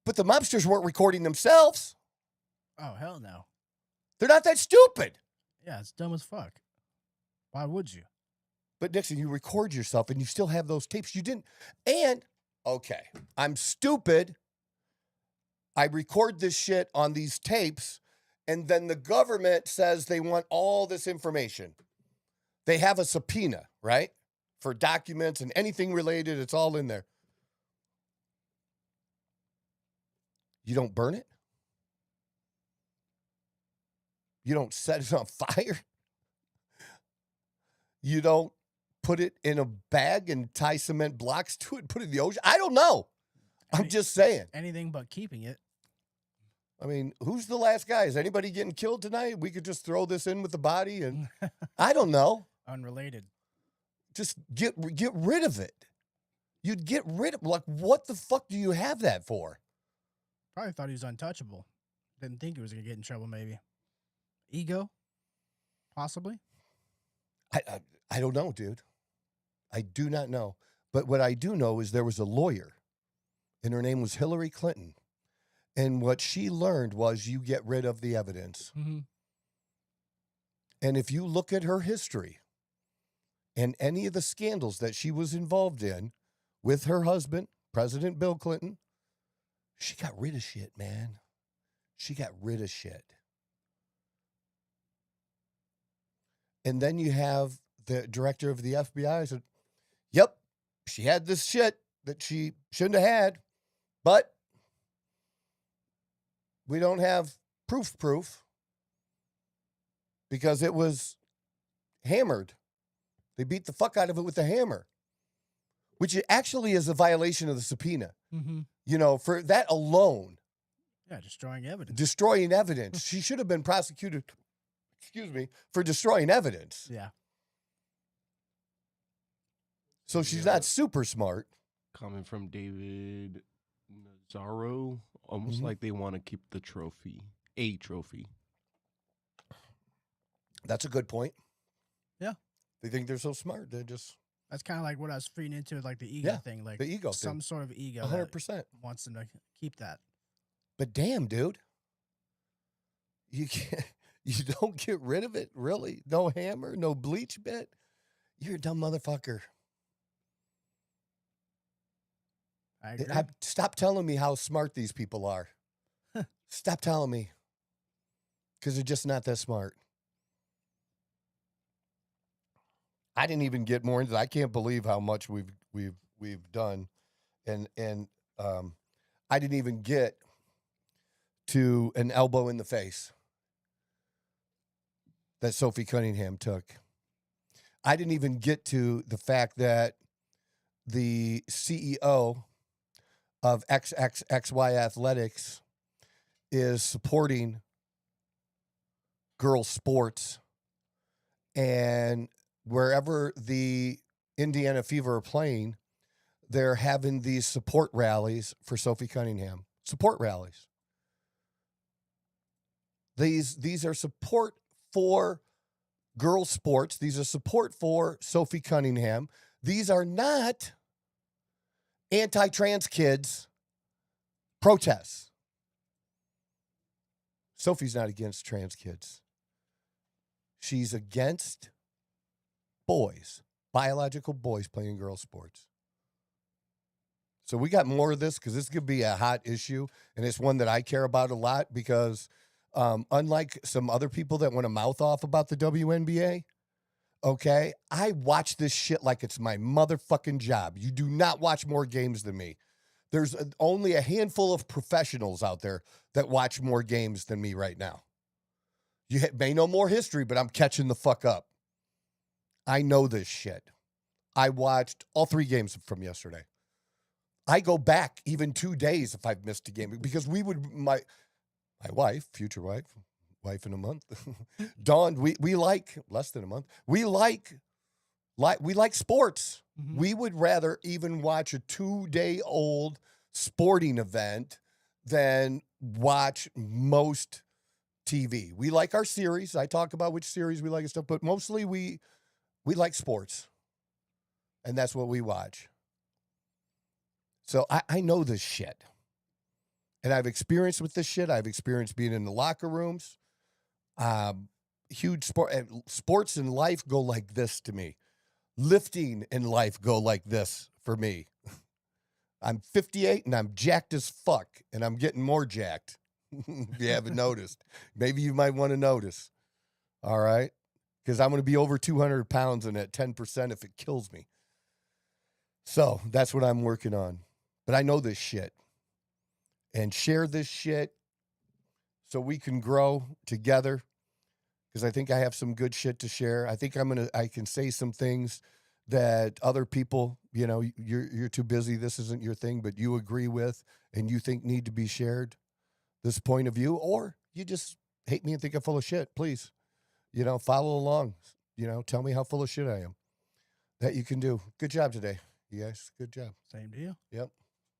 but the mobsters weren't recording themselves. Oh, hell no. They're not that stupid. Yeah, it's dumb as fuck. Why would you? But Nixon, you record yourself and you still have those tapes. You didn't. And, okay, I'm stupid. I record this shit on these tapes, and then the government says they want all this information. They have a subpoena, right? For documents and anything related, it's all in there. You don't burn it? You don't set it on fire? You don't put it in a bag and tie cement blocks to it, put it in the ocean? I don't know. I'm just saying. Anything but keeping it. I mean, who's the last guy? Is anybody getting killed tonight? We could just throw this in with the body and I don't know. Unrelated. Just get rid of it. You'd get rid of, like, what the fuck do you have that for? Probably thought he was untouchable. Didn't think he was going to get in trouble, maybe. Ego? Possibly? I don't know, dude. I do not know. But what I do know is there was a lawyer, and her name was Hillary Clinton. And what she learned was you get rid of the evidence. Mm-hmm. And if you look at her history and any of the scandals that she was involved in with her husband, President Bill Clinton, she got rid of shit, man. She got rid of shit. And then you have the director of the FBI said, yep, she had this shit that she shouldn't have had, but we don't have proof because it was hammered. They beat the fuck out of it with a hammer, which actually is a violation of the subpoena. Mm-hmm. You know, for that alone. Yeah, destroying evidence. Destroying evidence. She should have been prosecuted, for destroying evidence. Yeah. So she's not super smart. Coming from David Nazzaro, almost like they want to keep the trophy, a trophy. That's a good point. Yeah. They think they're so smart. They're just... That's kind of like what I was feeding into, like the ego thing. Like the ego some thing. sort of ego 100%. that wants them to keep that. But damn, dude. You can't... You don't get rid of it, really? No hammer, no bleach bit? You're a dumb motherfucker. I agree. Stop telling me how smart these people are. Stop telling me. Because they're just not that smart. I didn't even get more into that. I can't believe how much we've done. And I didn't even get to an elbow in the face that Sophie Cunningham took. I didn't even get to the fact that the CEO of XXXY Athletics is supporting girls' sports, and wherever the Indiana Fever are playing, they're having these support rallies for Sophie Cunningham. Support rallies. These are support for girls' sports. These are support for Sophie Cunningham. These are not anti-trans kids protests. Sophie's not against trans kids. She's against boys, biological boys playing girls' sports. So we got more of this because this could be a hot issue, and it's one that I care about a lot because unlike some other people that want to mouth off about the WNBA, okay, I watch this shit like it's my motherfucking job. You do not watch more games than me. There's only a handful of professionals out there that watch more games than me right now. You may know more history, but I'm catching the fuck up. I know this shit. I watched all 3 games from yesterday. I go back even 2 days if I've missed a game because my wife, future wife in a month, Dawn, we like less than a month. We like sports. Mm-hmm. We would rather even watch a 2-day-old sporting event than watch most TV. We like our series. I talk about which series we like and stuff, but mostly we like sports. And that's what we watch. So I know this shit. And I've experienced with this shit. I've experienced being in the locker rooms. Huge sports in life go like this to me. Lifting in life go like this for me. I'm 58 and I'm jacked as fuck. And I'm getting more jacked. If you haven't noticed. Maybe you might want to notice. All right? Because I'm going to be over 200 pounds and at 10% if it kills me. So that's what I'm working on. But I know this shit. And share this shit so we can grow together. Because I think I have some good shit to share. I think I can say some things that other people, you know, you're too busy. This isn't your thing, but you agree with and you think need to be shared. this point of view, or you just hate me and think I'm full of shit, please, follow along. Tell me how full of shit I am. That you can do. Good job today, you guys. Good job. Same to you. Yep.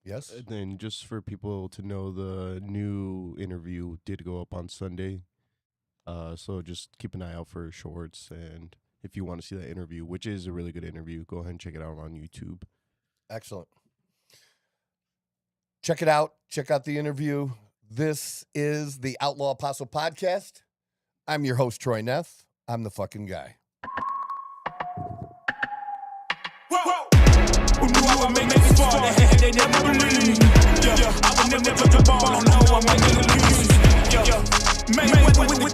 Yes. And then just for people to know, the new interview did go up on Sunday. So just keep an eye out for shorts. And if you want to see that interview, which is a really good interview, go ahead and check it out on YouTube. Excellent. Check it out. Check out the interview. This is the Outlaw Apostle Podcast. I'm your host, Troy Neff. I'm the fucking guy. Who knew I would make this far? They never believed me. Yeah, I would never touch the ball. I know I'm making a lose. Yeah, Mayweather with